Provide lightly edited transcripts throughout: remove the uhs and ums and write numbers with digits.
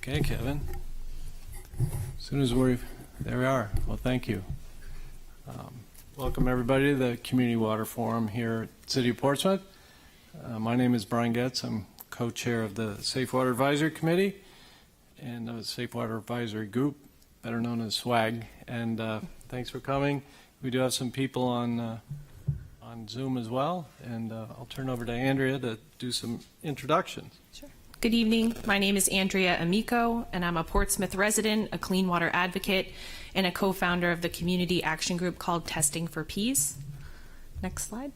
Okay, Kevin. As soon as there we are. Well, thank you. Welcome everybody to the Community Water Forum here at City of Portsmouth. My name is Brian Getz. I'm co-chair of the Safe Water Advisory Committee and the Safe Water Advisory Group, better known as SWAG. And thanks for coming. We do have some people on Zoom as well, and I'll turn over to Andrea to do some introductions. Sure. Good evening. My name is Andrea Amico, and I'm a Portsmouth resident, a clean water advocate, and a co-founder of the community action group called Testing for Peace. Next slide.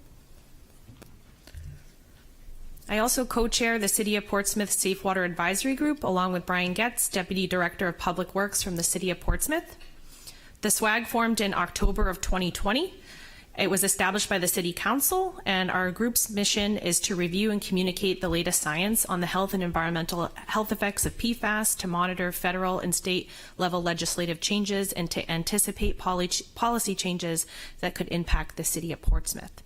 I also co-chair the City of Portsmouth Safe Water Advisory Group, along with Brian Getz, Deputy Director of Public Works from the City of Portsmouth. The SWAG formed in October of 2020. It was established by the City Council, and our group's mission is to review and communicate the latest science on the health and environmental health effects of PFAS, to monitor federal and state level legislative changes, and to anticipate policy changes that could impact the City of Portsmouth.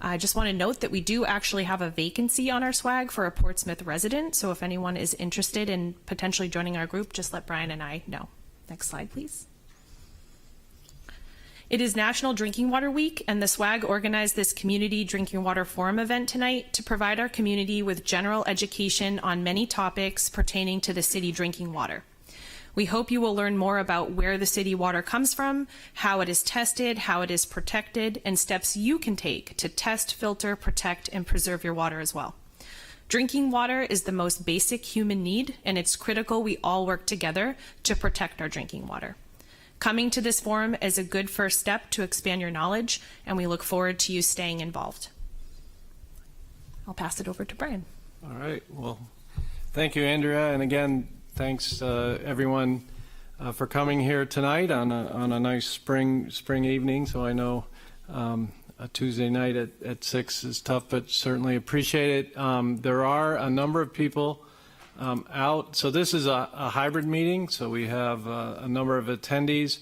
I just want to note that we do actually have a vacancy on our SWAG for a Portsmouth resident, so if anyone is interested in potentially joining our group, just let Brian and I know. Next slide, please. It is National Drinking Water Week, and the SWAG organized this Community Drinking Water Forum event tonight to provide our community with general education on many topics pertaining to the city drinking water. We hope you will learn more about where the city water comes from, how it is tested, how it is protected, and steps you can take to test, filter, protect, and preserve your water as well. Drinking water is the most basic human need, and it's critical we all work together to protect our drinking water. Coming to this forum is a good first step to expand your knowledge, and we look forward to you staying involved. I'll pass it over to Brian. All right. Well, thank you, Andrea. And again, thanks everyone for coming here tonight on a nice spring evening. So I know a Tuesday night at 6 is tough, but certainly appreciate it. There are a number of people out. So this is a hybrid meeting. So we have a number of attendees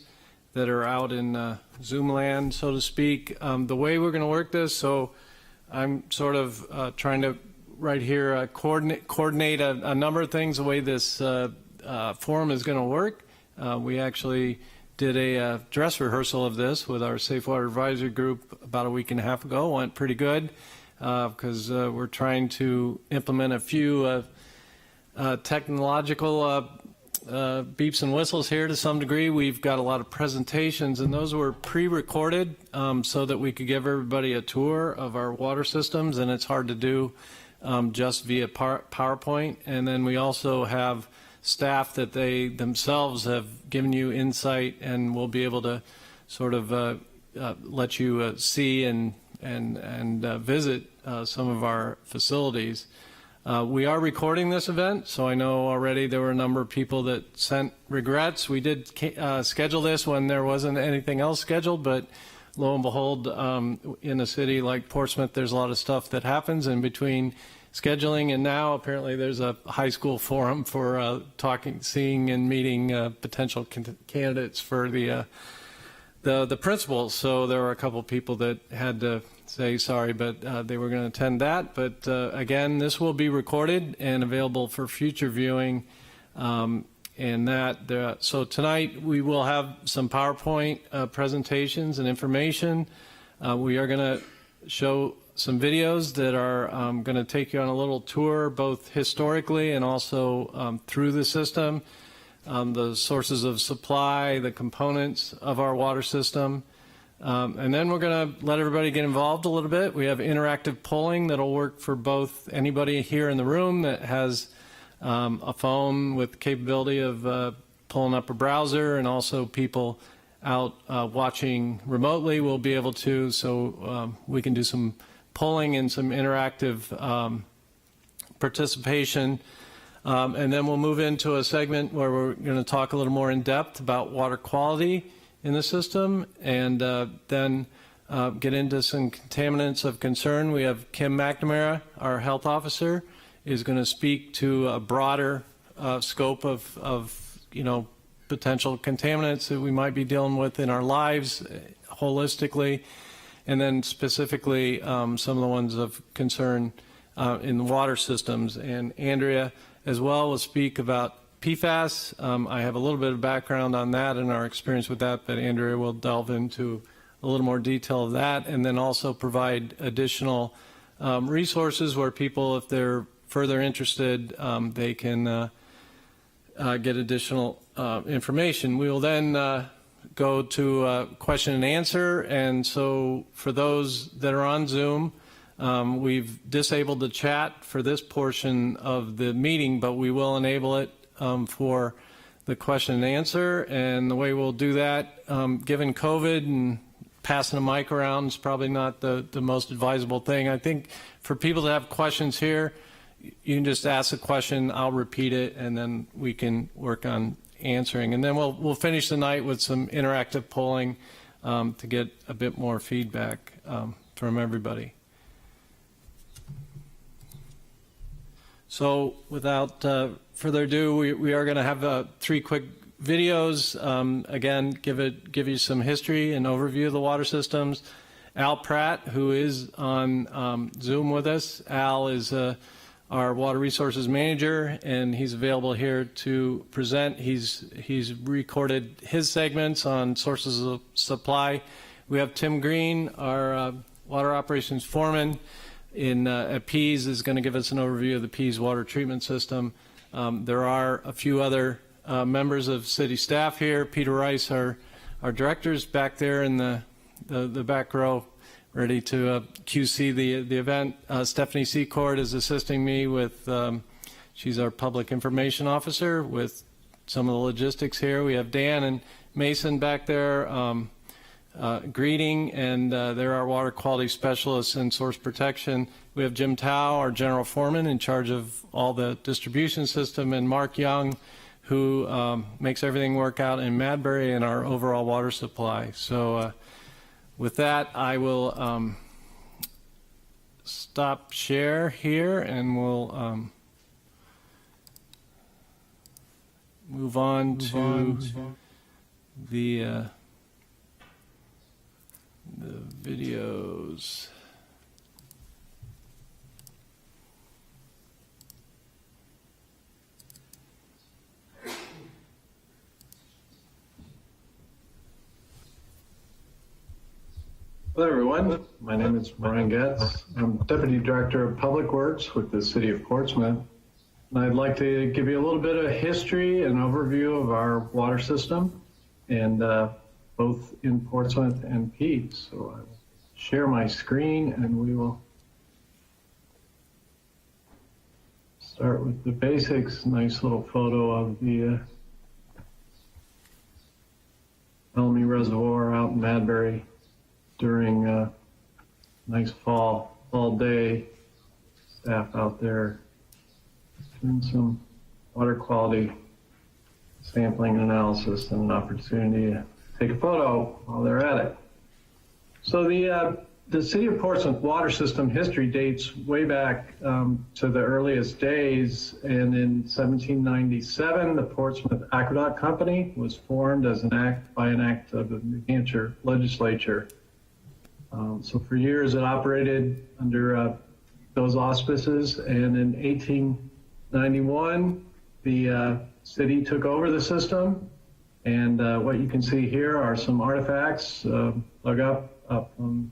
that are out in Zoom land, so to speak. The way we're going to work this, so I'm sort of trying to right here coordinate a number of things the way this forum is going to work. We actually did a dress rehearsal of this with our Safe Water Advisory Group about a week and a half ago. Went pretty good because we're trying to implement a few technological beeps and whistles here to some degree. We've got a lot of presentations, and those were pre-recorded so that we could give everybody a tour of our water systems, and it's hard to do just via PowerPoint. And then we also have staff that they themselves have given you insight and will be able to sort of let you see and visit some of our facilities. We are recording this event, so I know already there were a number of people that sent regrets. We did schedule this when there wasn't anything else scheduled, but lo and behold, in a city like Portsmouth, there's a lot of stuff that happens in between scheduling and now. Apparently there's a high school forum for seeing and meeting potential candidates for the principals. So there were a couple people that had to say sorry, but they were going to attend that. But again, this will be recorded and available for future viewing. So tonight we will have some PowerPoint presentations and information. We are going to show some videos that are going to take you on a little tour, both historically and also through the system, the sources of supply, the components of our water system. And then we're going to let everybody get involved a little bit. We have interactive polling that'll work for both anybody here in the room that has a phone with the capability of pulling up a browser, and also people out watching remotely will be able to. So we can do some polling and some interactive participation. And then we'll move into a segment where we're going to talk a little more in depth about water quality in the system, and then get into some contaminants of concern. We have Kim McNamara, our health officer, is going to speak to a broader scope of potential contaminants that we might be dealing with in our lives holistically, and then specifically some of the ones of concern in the water systems. And Andrea as well will speak about PFAS, I have a little bit of background on that and our experience with that, but Andrea will delve into a little more detail of that, and then also provide additional resources where people, if they're further interested, they can get additional information. We will then go to question and answer, and so for those that are on Zoom, we've disabled the chat for this portion of the meeting, but we will enable it for the question and answer. And the way we'll do that, given COVID and passing a mic around is probably not the most advisable thing. I think for people that have questions here, you can just ask a question, I'll repeat it, and then we can work on answering. And then we'll finish the night with some interactive polling to get a bit more feedback from everybody. So without further ado, we are going to have 3 quick videos. Again, give you some history and overview of the water systems. Al Pratt, who is on Zoom with us. Al is our water resources manager, and he's available here to present. He's recorded his segments on sources of supply. We have Tim Green, our water operations foreman at Pease, is going to give us an overview of the Pease water treatment system. There are a few other members of city staff here. Peter Rice, our directors, back there in the back row, ready to QC the event. Stephanie Secord is assisting me with, she's our public information officer, with some of the logistics here. We have Dan and Mason back there greeting, and they're our water quality specialists and source protection. We have Jim Tao, our general foreman, in charge of all the distribution system, and Mark Young, who makes everything work out in Madbury and our overall water supply. So with that, I will stop share here, and we'll move on to the videos. Hello, everyone. My name is Brian Getz. I'm Deputy Director of Public Works with the City of Portsmouth. And I'd like to give you a little bit of history and overview of our water system, and both in Portsmouth and Pease. So I'll share my screen, and we will start with the basics. Nice little photo of the Bellamy Reservoir out in Madbury during a nice fall day. Staff out there doing some water quality sampling and analysis, and an opportunity to take a photo while they're at it. So the City of Portsmouth water system history dates way back to the earliest days, and in 1797 the Portsmouth Aqueduct Company was formed as an act of the New Hampshire legislature. So for years it operated under those auspices, and in 1891 the city took over the system, and what you can see here are some artifacts dug up from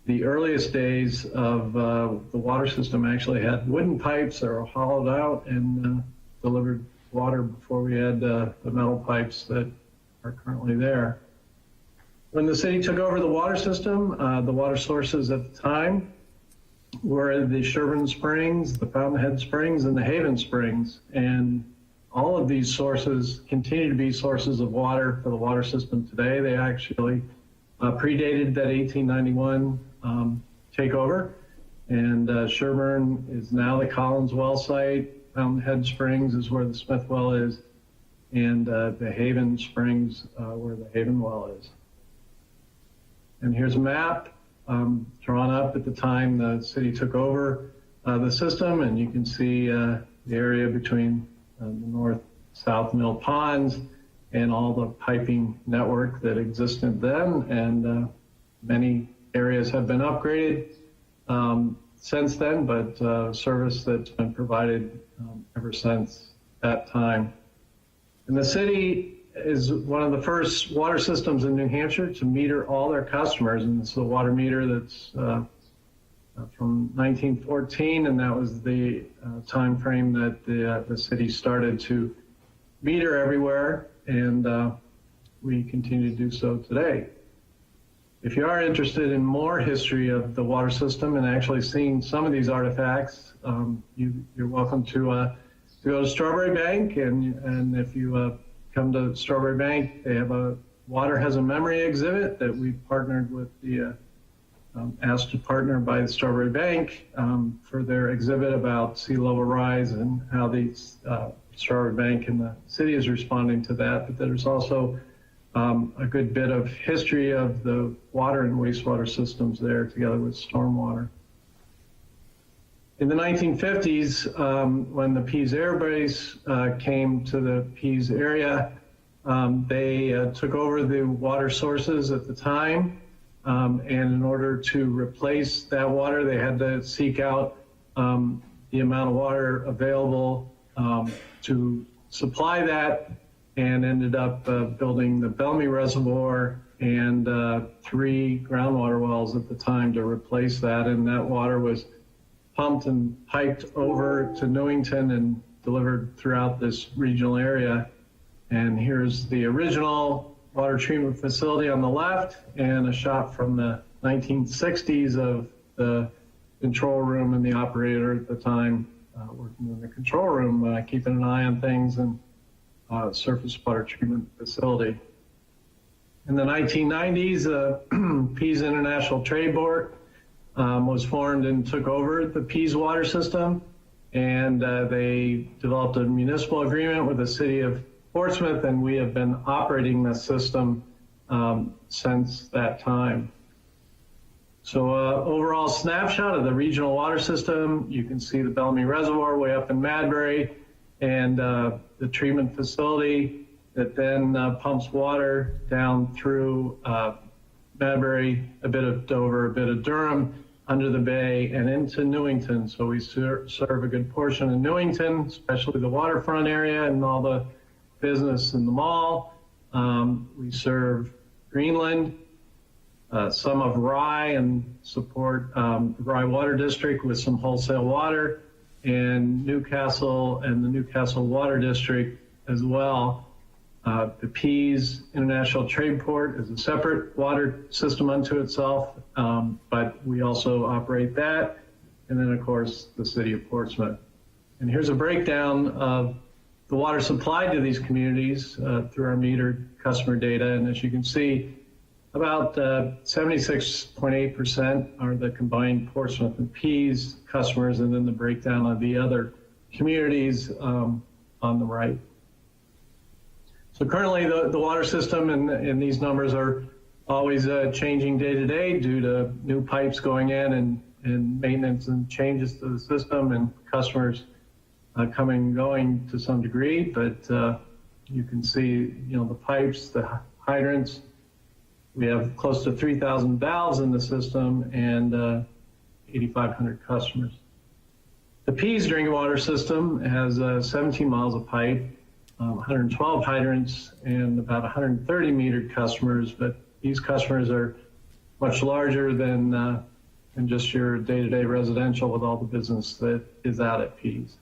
the earliest days of the water system. Actually had wooden pipes that were hollowed out and delivered water before we had the metal pipes that are currently there. When the city took over the water system, the water sources at the time were the Sherburne Springs, the Fountainhead Springs, and the Haven Springs. And all of these sources continue to be sources of water for the water system today. They actually predated that 1891 takeover. And Sherburne is now the Collins Well site. Fountainhead Springs is where the Smith Well is. And the Haven Springs where the Haven Well is. And here's a map drawn up at the time the city took over the system, and you can see the area between the north-south Mill Ponds and all the piping network that existed then, and many areas have been upgraded since then, but service that's been provided ever since that time. And the city is one of the first water systems in New Hampshire to meter all their customers. And it's a water meter that's from 1914, and that was the time frame that the city started to meter everywhere, and we continue to do so today. If you are interested in more history of the water system and actually seeing some of these artifacts, you're welcome to go to Strawberry Bank, and if you come to Strawberry Bank, they have a Water Has a Memory exhibit that we've partnered with the asked to partner by the Strawberry Bank for their exhibit about sea level rise and how the Strawberry Bank and the city is responding to that. But there's also a good bit of history of the water and wastewater systems there together with stormwater. In the 1950s, when the Pease Air Base came to the Pease area, they took over the water sources at the time. And in order to replace that water, they had to seek out the amount of water available to supply that, and ended up building the Bellamy Reservoir and 3 groundwater wells at the time to replace that. And that water was pumped and piped over to Newington and delivered throughout this regional area. And here's the original water treatment facility on the left, and a shot from the 1960s of the control room and the operator at the time working in the control room, keeping an eye on things, and surface water treatment facility. In the 1990s, Pease International Trade Board was formed and took over the Pease water system, and they developed a municipal agreement with the city of Portsmouth, and we have been operating this system since that time. So overall snapshot of the regional water system, you can see the Bellamy Reservoir way up in Madbury, and the treatment facility that then pumps water down through Madbury, a bit of Dover, a bit of Durham, under the bay, and into Newington. So we serve a good portion of Newington, especially the waterfront area and all the business in the mall. We serve Greenland, some of Rye, and support the Rye Water District with some wholesale water, and Newcastle and the Newcastle Water District as well. The Pease International Trade Port is a separate water system unto itself, but we also operate that. And then, of course, the city of Portsmouth. And here's a breakdown of the water supplied to these communities through our metered customer data. And as you can see, about 76.8% are the combined Portsmouth and Pease customers, and then the breakdown of the other communities on the right. So currently the water system and these numbers are always changing day to day due to new pipes going in and maintenance and changes to the system and customers coming and going to some degree. But you can see, the pipes, the hydrants. We have close to 3,000 valves in the system and 8,500 customers. The Pease drinking water system has 17 miles of pipe, 112 hydrants, and about 130 metered customers, but these customers are much larger than just your day-to-day residential with all the business that is out at Pease.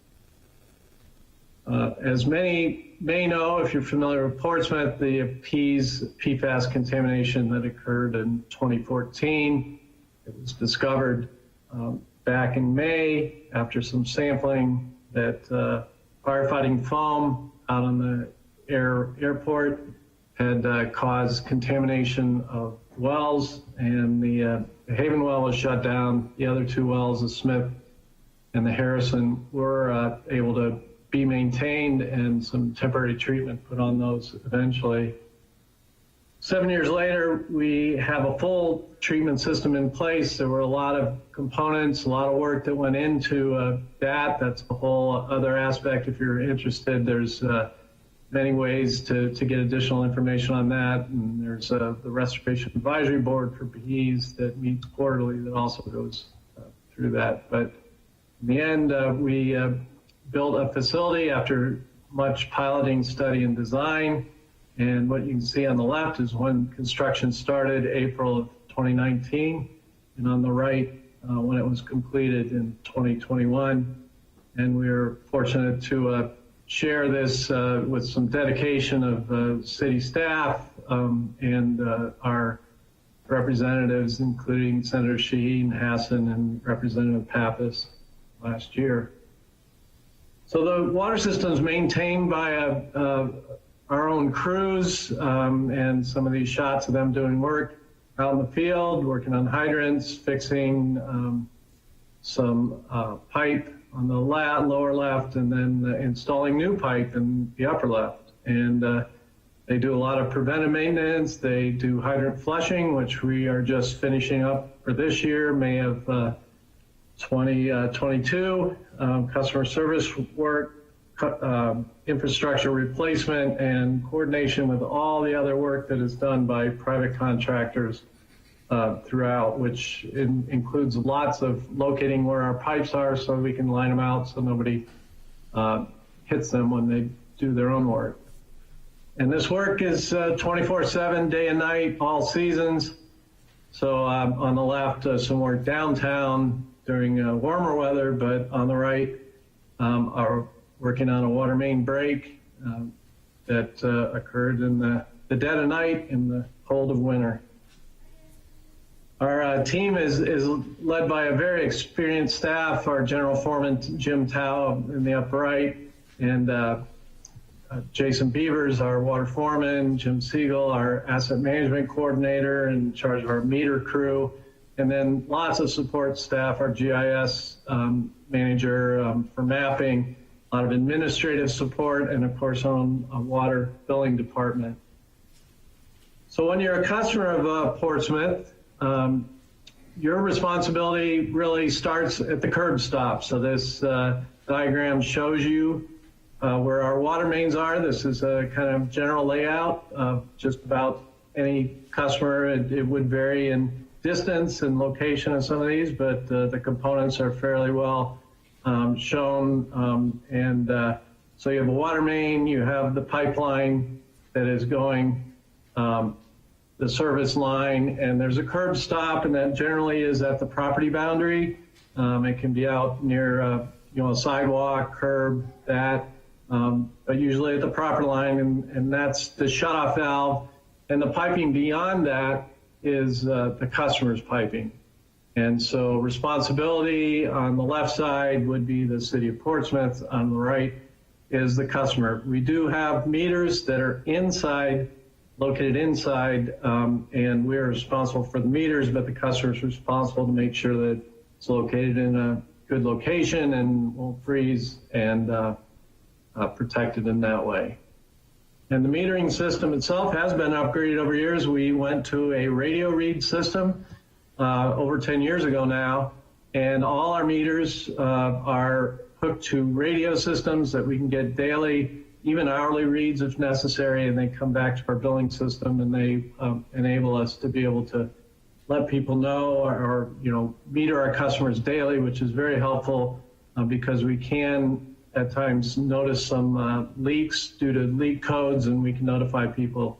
As many may know, if you're familiar with Portsmouth, the Pease PFAS contamination that occurred in 2014, it was discovered back in May after some sampling that firefighting foam out on the airport had caused contamination of wells, and the Haven well was shut down. The other 2 wells, the Smith and the Harrison, were able to be maintained and some temporary treatment put on those eventually. 7 years later, we have a full treatment system in place. There were a lot of components, a lot of work that went into that. That's a whole other aspect. If you're interested, there's many ways to get additional information on that. And there's the Restoration Advisory Board for Pease that meets quarterly that also goes through that. But in the end, we built a facility after much piloting, study, and design. And what you can see on the left is when construction started, April of 2019, and on the right, when it was completed in 2021. And we are fortunate to share this with some dedication of city staff and our representatives, including Senator Shaheen Hassan and Representative Pappas last year. So the water system is maintained by our own crews, and some of these shots of them doing work out in the field, working on hydrants, fixing some pipe on the lower left, and then installing new pipe in the upper left. And they do a lot of preventive maintenance. They do hydrant flushing, which we are just finishing up for this year, May of 2022. Customer service work, infrastructure replacement, and coordination with all the other work that is done by private contractors throughout, which includes lots of locating where our pipes are so we can line them out so nobody hits them when they do their own work. And this work is 24/7, day and night, all seasons. So on the left, some work downtown during warmer weather, but on the right, are working on a water main break that occurred in the dead of night in the cold of winter. Our team is led by a very experienced staff, our General Foreman, Jim Tao, in the upper right, and Jason Beavers, our water foreman, Jim Siegel, our asset management coordinator in charge of our meter crew, and then lots of support staff, our GIS manager for mapping, a lot of administrative support, and of course our own water billing department. So when you're a customer of Portsmouth, your responsibility really starts at the curb stop. So this diagram shows you where our water mains are. This is a kind of general layout of just about any customer. It would vary in distance and location of some of these, but the components are fairly well shown. So you have a water main, you have the pipeline that is going, the service line, and there's a curb stop, and that generally is at the property boundary. It can be out near a sidewalk, curb, but usually at the property line, and that's the shutoff valve. And the piping beyond that is the customer's piping. And so responsibility on the left side would be the city of Portsmouth. On the right is the customer. We do have meters that are located inside, and we're responsible for the meters, but the customer is responsible to make sure that it's located in a good location and won't freeze and protected in that way. And the metering system itself has been upgraded over years. We went to a radio read system over 10 years ago now, and all our meters are hooked to radio systems that we can get daily, even hourly reads if necessary, and they come back to our billing system, and they enable us to be able to let people know or meter our customers daily, which is very helpful because we can at times notice some leaks due to leak codes, and we can notify people.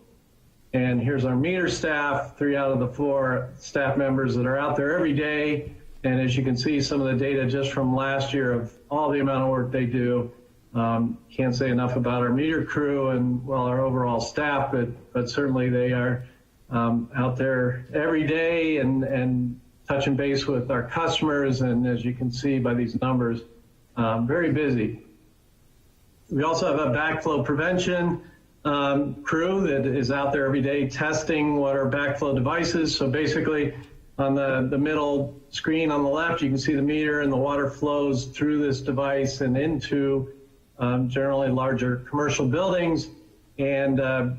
And here's our meter staff, 3 out of the 4 staff members that are out there every day. And as you can see, some of the data just from last year of all the amount of work they do. Can't say enough about our meter crew and, well, our overall staff, but certainly they are out there every day and touching base with our customers. And as you can see by these numbers, very busy. We also have a backflow prevention crew that is out there every day testing what are backflow devices. So basically on the middle screen on the left, you can see the meter, and the water flows through this device and into generally larger commercial buildings. And the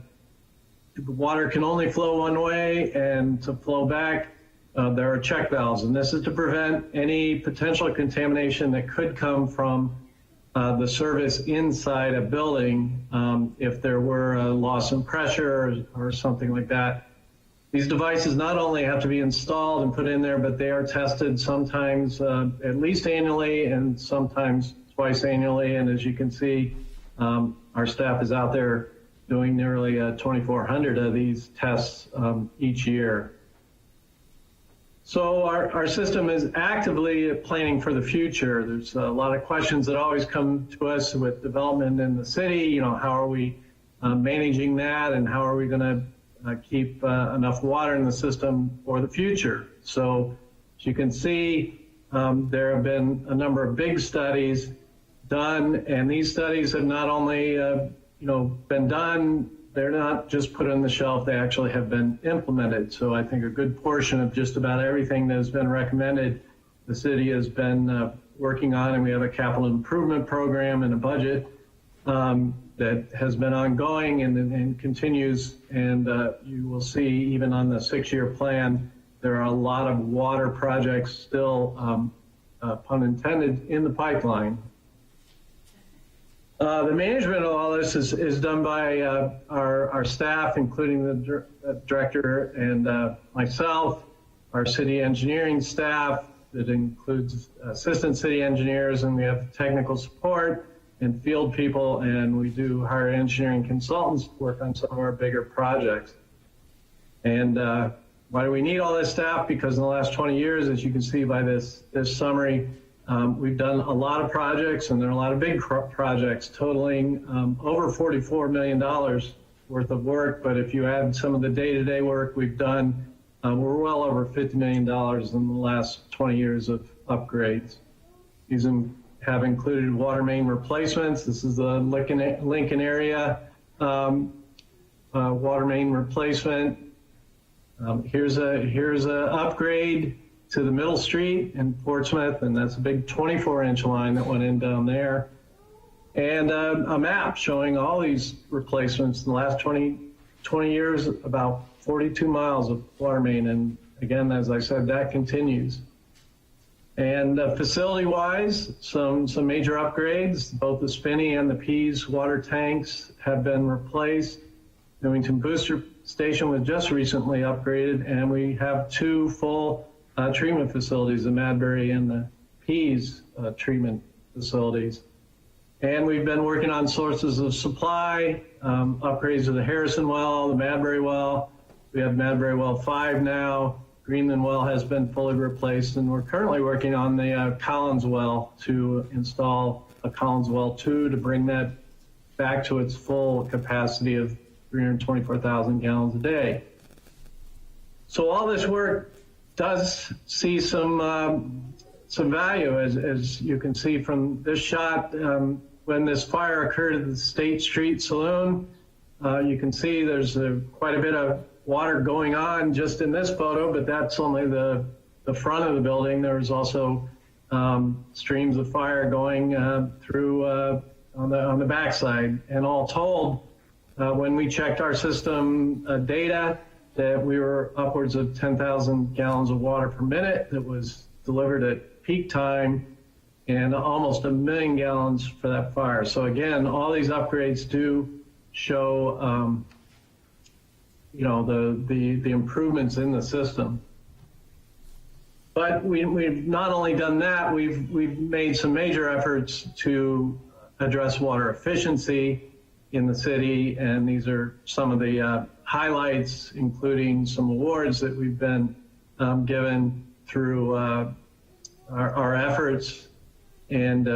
water can only flow one way, and to flow back, there are check valves. And this is to prevent any potential contamination that could come from the service inside a building if there were a loss in pressure or something like that. These devices not only have to be installed and put in there, but they are tested sometimes at least annually and sometimes twice annually. And as you can see, Our staff is out there doing nearly 2,400 of these tests each year. So our system is actively planning for the future. There's a lot of questions that always come to us with development in the city. You know, how are we managing that, and how are we going to keep enough water in the system for the future? So as you can see, there have been a number of big studies done, and these studies have not only been done, they're not just put on the shelf, they actually have been implemented. So I think a good portion of just about everything that has been recommended, the city has been working on, and we have a capital improvement program and a budget that has been ongoing and continues. And you will see even on the 6-year plan, there are a lot of water projects still, pun intended, in the pipeline. The management of all this is done by our staff, including the director and myself, our city engineering staff that includes assistant city engineers, and we have technical support and field people, and we do hire engineering consultants to work on some of our bigger projects. And why do we need all this staff? Because in the last 20 years, as you can see by this summary, we've done a lot of projects, and there are a lot of big projects totaling over $44 million worth of work. But if you add some of the day-to-day work we've done, we're well over $50 million in the last 20 years of upgrades. These have included water main replacements. This is the Lincoln area water main replacement. Here's a upgrade to the Middle Street in Portsmouth, and that's a big 24-inch line that went in down there. And a map showing all these replacements in the last 20 years, about 42 miles of water main. And again, as I said, that continues. And facility-wise, some major upgrades. Both the Spinney and the Pease water tanks have been replaced. Newington Booster Station was just recently upgraded, and we have 2 full treatment facilities, the Madbury and the Pease treatment facilities. And we've been working on sources of supply, upgrades to the Harrison well, the Madbury well. We have Madbury well 5 now. Greenland well has been fully replaced, and we're currently working on the Collins well to install a Collins well 2 to bring that back to its full capacity of 324,000 gallons a day. So all this work does see some value, as you can see from this shot. When this fire occurred at the State Street Saloon, you can see there's quite a bit of water going on just in this photo, but that's only the front of the building. There was also streams of fire going through on the backside. And all told, when we checked our system data, that we were upwards of 10,000 gallons of water per minute that was delivered at peak time, and almost 1 million gallons for that fire. So again, all these upgrades do show the improvements in the system. But we've not only done that, we've made some major efforts to address water efficiency in the city, and these are some of the highlights, including some awards that we've been given through our efforts. And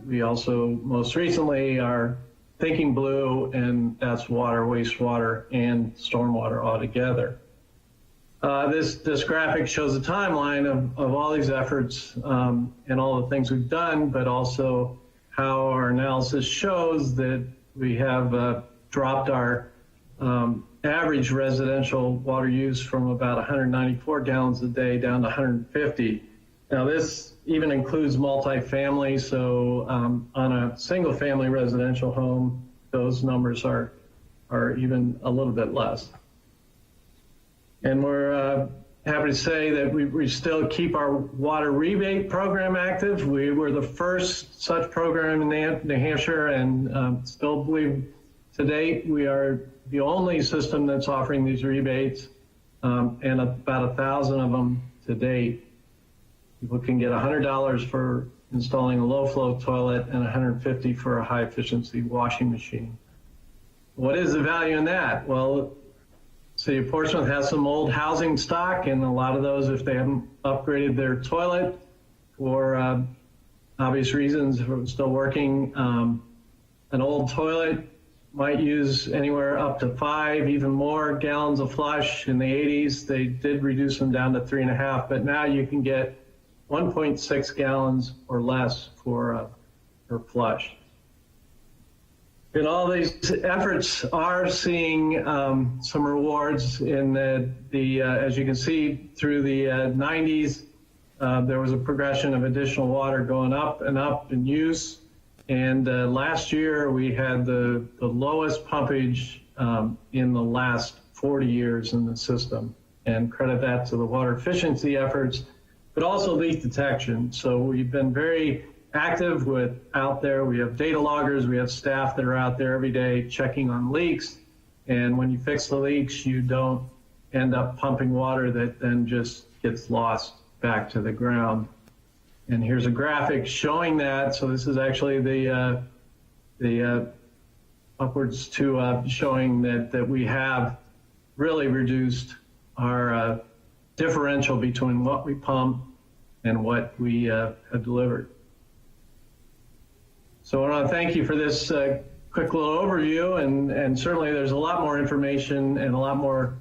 we also most recently are Thinking Blue, and that's water, wastewater, and stormwater all together. This graphic shows a timeline of all these efforts and all the things we've done, but also how our analysis shows that we have dropped our average residential water use from about 194 gallons a day down to 150. Now this even includes multifamily, so on a single family residential home, those numbers are even a little bit less. And we're happy to say that we still keep our water rebate program active. We were the first such program in New Hampshire, and still believe to date we are the only system that's offering these rebates, and about 1,000 of them to date. People can get $100 for installing a low-flow toilet, and $150 for a high-efficiency washing machine. What is the value in that? Well, City of Portsmouth has some old housing stock, and a lot of those, if they haven't upgraded their toilet for obvious reasons, if it's still working, an old toilet might use anywhere up to 5, even more gallons of flush. In the 80s, they did reduce them down to 3.5, but now you can get 1.6 gallons or less for flush. And all these efforts are seeing some rewards in as you can see, through the 90s, there was a progression of additional water going up in use. And last year we had the lowest pumpage in the last 40 years in the system, and credit that to the water efficiency efforts, but also leak detection. So we've been very active out there. We have data loggers, we have staff that are out there every day checking on leaks. And when you fix the leaks, you don't end up pumping water that then just gets lost back to the ground. And here's a graphic showing that. So this is actually the upwards to showing that we have really reduced our differential between what we pump and what we have delivered. So I want to thank you for this quick little overview, and certainly there's a lot more information and a lot more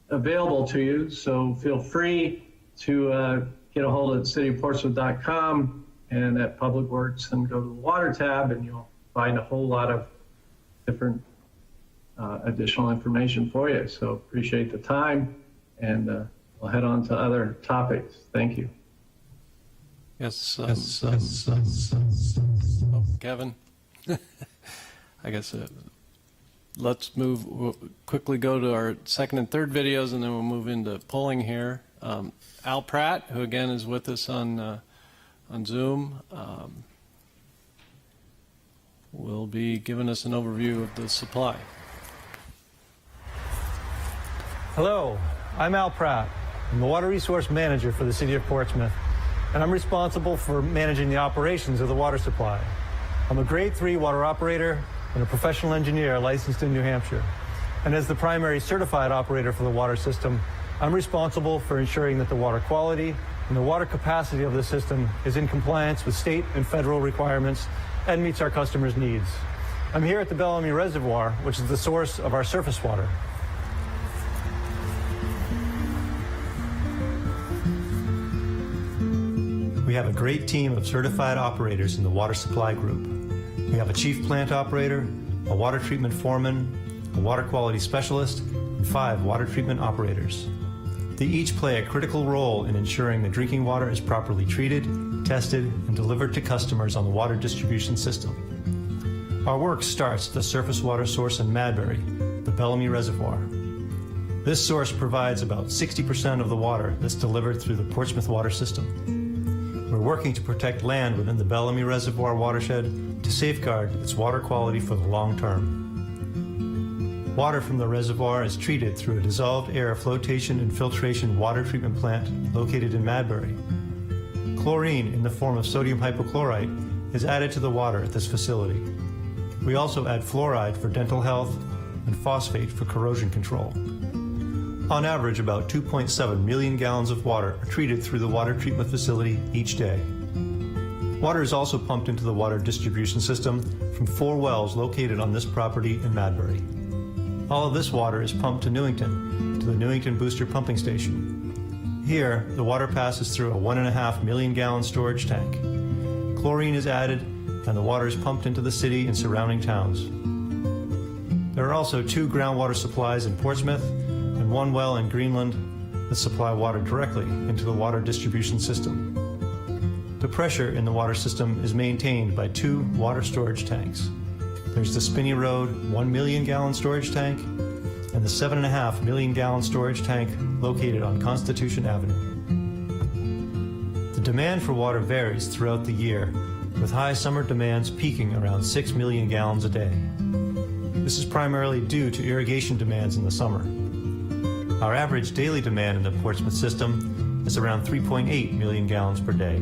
available to you. So feel free to get a hold of cityofportsmouth.com and at Public Works, and go to the water tab, and you'll find a whole lot of different additional information for you. So appreciate the time, and we'll head on to other topics. Thank you. Yes. Kevin, I guess let's quickly go to our second and third videos, and then we'll move into polling here. Al Pratt, who again is with us on Zoom, will be giving us an overview of the supply. Hello, I'm Al Pratt. I'm the Water Resource Manager for the City of Portsmouth, and I'm responsible for managing the operations of the water supply. I'm a Grade 3 water operator and a professional engineer licensed in New Hampshire. And as the primary certified operator for the water system, I'm responsible for ensuring that the water quality and the water capacity of the system is in compliance with state and federal requirements and meets our customers' needs. I'm here at the Bellamy Reservoir, which is the source of our surface water. We have a great team of certified operators in the water supply group. We have a chief plant operator, a water treatment foreman, a water quality specialist, and 5 water treatment operators. They each play a critical role in ensuring the drinking water is properly treated, tested, and delivered to customers on the water distribution system. Our work starts at the surface water source in Madbury, the Bellamy Reservoir. This source provides about 60% of the water that's delivered through the Portsmouth water system. We're working to protect land within the Bellamy Reservoir watershed to safeguard its water quality for the long term. Water from the reservoir is treated through a dissolved air flotation and filtration water treatment plant located in Madbury. Chlorine in the form of sodium hypochlorite is added to the water at this facility. We also add fluoride for dental health and phosphate for corrosion control. On average, about 2.7 million gallons of water are treated through the water treatment facility each day. Water is also pumped into the water distribution system from 4 wells located on this property in Madbury. All of this water is pumped to Newington, to the Newington Booster Pumping Station. Here, the water passes through a 1.5 million gallon storage tank. Chlorine is added, and the water is pumped into the city and surrounding towns. There are also 2 groundwater supplies in Portsmouth and 1 well in Greenland that supply water directly into the water distribution system. The pressure in the water system is maintained by 2 water storage tanks. There's the Spinney Road 1 million gallon storage tank and the 7.5 million gallon storage tank located on Constitution Avenue. The demand for water varies throughout the year, with high summer demands peaking around 6 million gallons a day. This is primarily due to irrigation demands in the summer. Our average daily demand in the Portsmouth system is around 3.8 million gallons per day.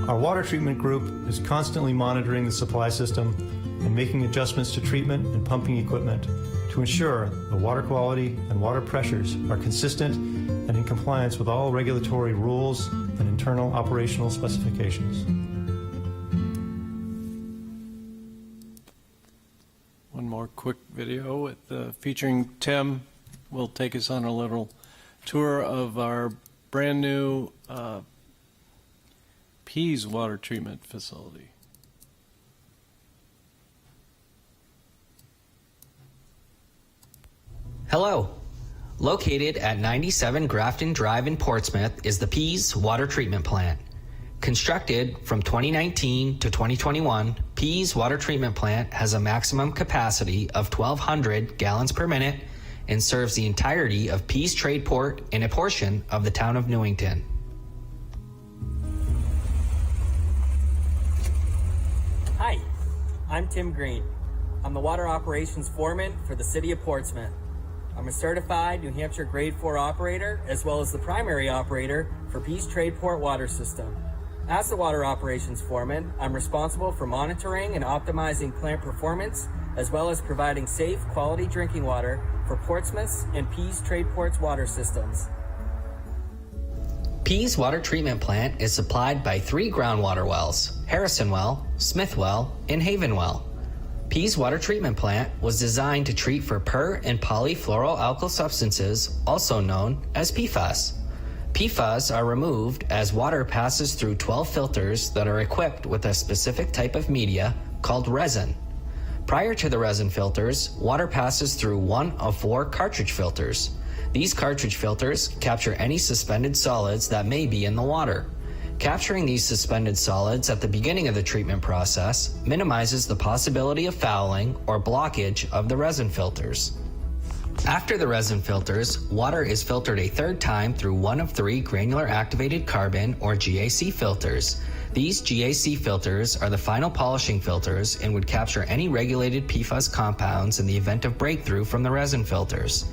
Our water treatment group is constantly monitoring the supply system and making adjustments to treatment and pumping equipment to ensure the water quality and water pressures are consistent and in compliance with all regulatory rules and internal operational specifications. One more quick video with, featuring Tim. Will take us on a little tour of our brand new Pease water treatment facility. Hello. Located at 97 Grafton Drive in Portsmouth is the Pease Water Treatment Plant. Constructed from 2019 to 2021, Pease Water Treatment Plant has a maximum capacity of 1,200 gallons per minute and serves the entirety of Pease Tradeport and a portion of the town of Newington. Hi, I'm Tim Green. I'm the Water Operations Foreman for the City of Portsmouth. I'm a certified New Hampshire Grade 4 operator as well as the primary operator for Pease Tradeport Water System. As the Water Operations Foreman, I'm responsible for monitoring and optimizing plant performance as well as providing safe, quality drinking water for Portsmouth's and Pease Tradeport's water systems. Pease Water Treatment Plant is supplied by 3 groundwater wells: Harrison Well, Smith Well, and Haven Well. Pease Water Treatment Plant was designed to treat for per- and polyfluoroalkyl substances, also known as PFAS. PFAS are removed as water passes through 12 filters that are equipped with a specific type of media called resin. Prior to the resin filters, water passes through one of 4 cartridge filters. These cartridge filters capture any suspended solids that may be in the water. Capturing these suspended solids at the beginning of the treatment process minimizes the possibility of fouling or blockage of the resin filters. After the resin filters, water is filtered a 3rd time through one of 3 granular activated carbon or GAC filters. These GAC filters are the final polishing filters and would capture any regulated PFAS compounds in the event of breakthrough from the resin filters.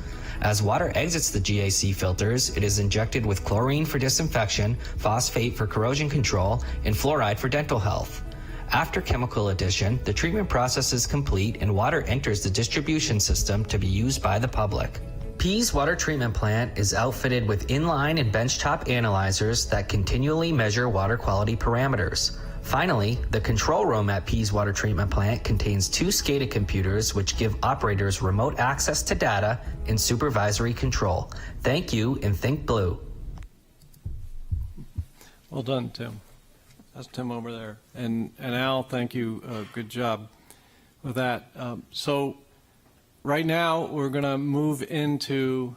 As water exits the GAC filters, it is injected with chlorine for disinfection, phosphate for corrosion control, and fluoride for dental health. After chemical addition, the treatment process is complete and water enters the distribution system to be used by the public. Pease Water Treatment Plant is outfitted with inline and benchtop analyzers that continually measure water quality parameters. Finally, the control room at Pease Water Treatment Plant contains 2 SCADA computers which give operators remote access to data and supervisory control. Thank you, and think blue. Well done, Tim. That's Tim over there. And Al, thank you. Good job with that. So right now, we're going to move into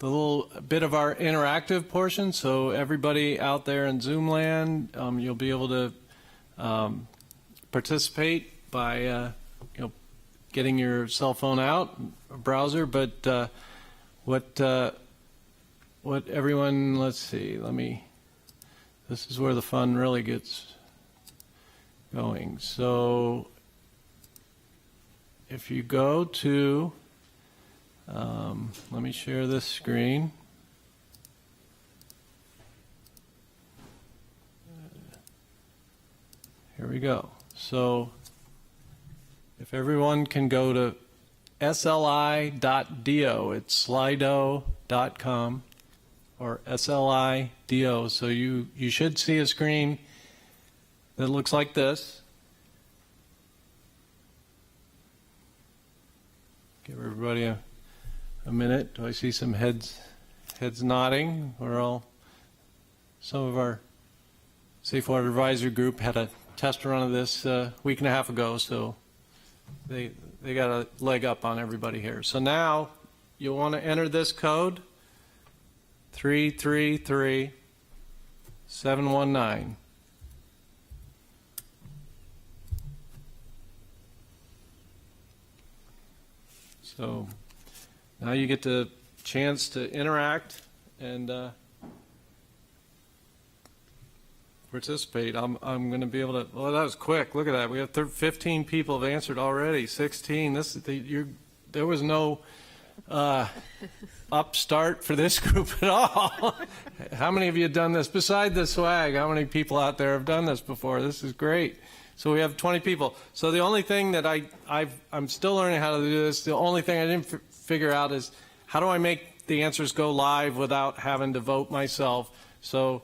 the little bit of our interactive portion. So everybody out there in Zoom land, you'll be able to participate by getting your cell phone out, a browser. But what everyone, let's see, this is where the fun really gets going. So if you go to, let me share this screen. Here we go. So if everyone can go to sli.do, it's slido.com or slido. So you should see a screen that looks like this. Give everybody a minute. Do I see some heads nodding? Some of our Safe Water Advisory Group had a test run of this a week and a half ago, so they got a leg up on everybody here. So now you'll want to enter this code, 333719. So now you get the chance to interact and participate. I'm going to be able to. Well, that was quick. Look at that. We have 15 people have answered already. 16. There was no upstart for this group at all. How many of you have done this? Beside the swag, how many people out there have done this before? This is great. So we have 20 people. So the only thing that I'm still learning how to do this. The only thing I didn't figure out is how do I make the answers go live without having to vote myself. So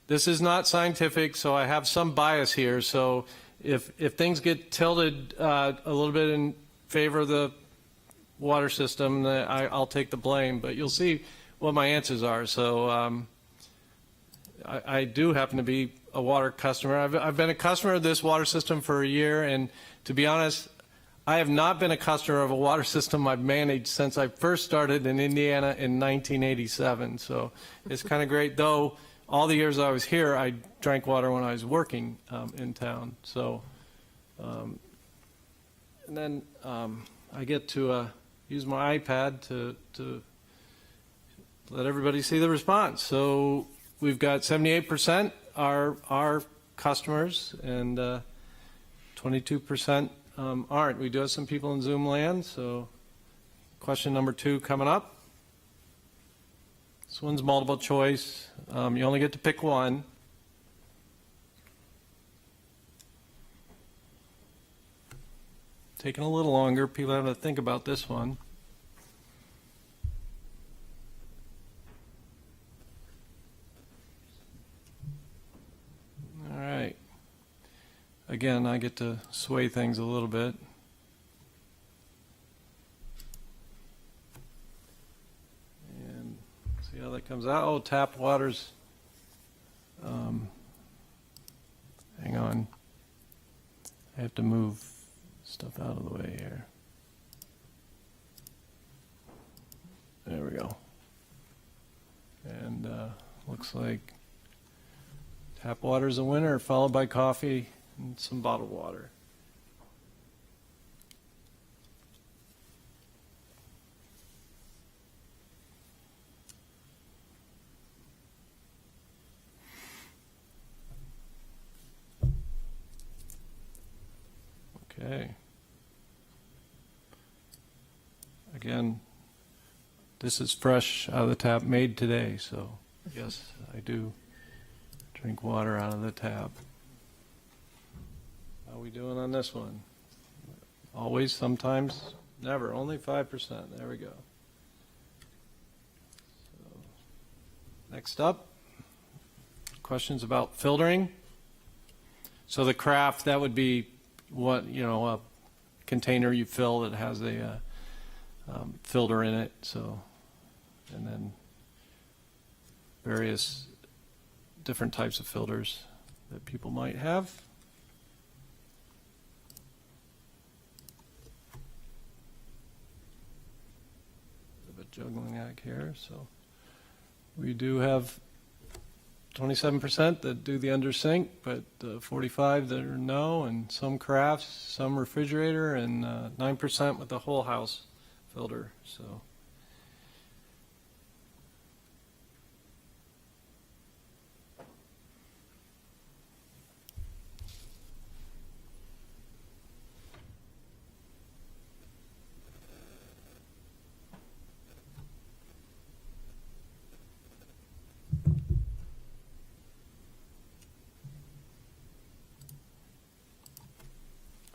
this is not scientific, so I have some bias here. So if things get tilted a little bit in favor of the water system, I'll take the blame. But you'll see what my answers are. So I do happen to be a water customer. I've been a customer of this water system for a year, and to be honest, I have not been a customer of a water system I've managed since I first started in Indiana in 1987. So it's kind of great, though all the years I was here, I drank water when I was working in town. So, and then I get to use my iPad to let everybody see the response. So we've got 78% are our customers, and 22% aren't. We do have some people in Zoom land. So question number 2 coming up. This one's multiple choice. You only get to pick one. Taking a little longer. People have to think about this one. All right. Again, I get to sway things a little bit. And see how that comes out. Oh, tap water's. Hang on. I have to move stuff out of the way here. There we go. And looks like tap water's a winner, followed by coffee and some bottled water. Okay. Again, this is fresh out of the tap, made today, so yes, I do drink water out of the tap. How are we doing on this one? Always, sometimes, never. Only 5%. There we go. So, next up, questions about filtering. So the craft, that would be what, a container you fill that has a filter in it. So, and then various different types of filters that people might have. Bit of a juggling act here. So we do have 27% that do the under sink, but 45 that are no, and some crafts, some refrigerator, and 9% with the whole house filter. So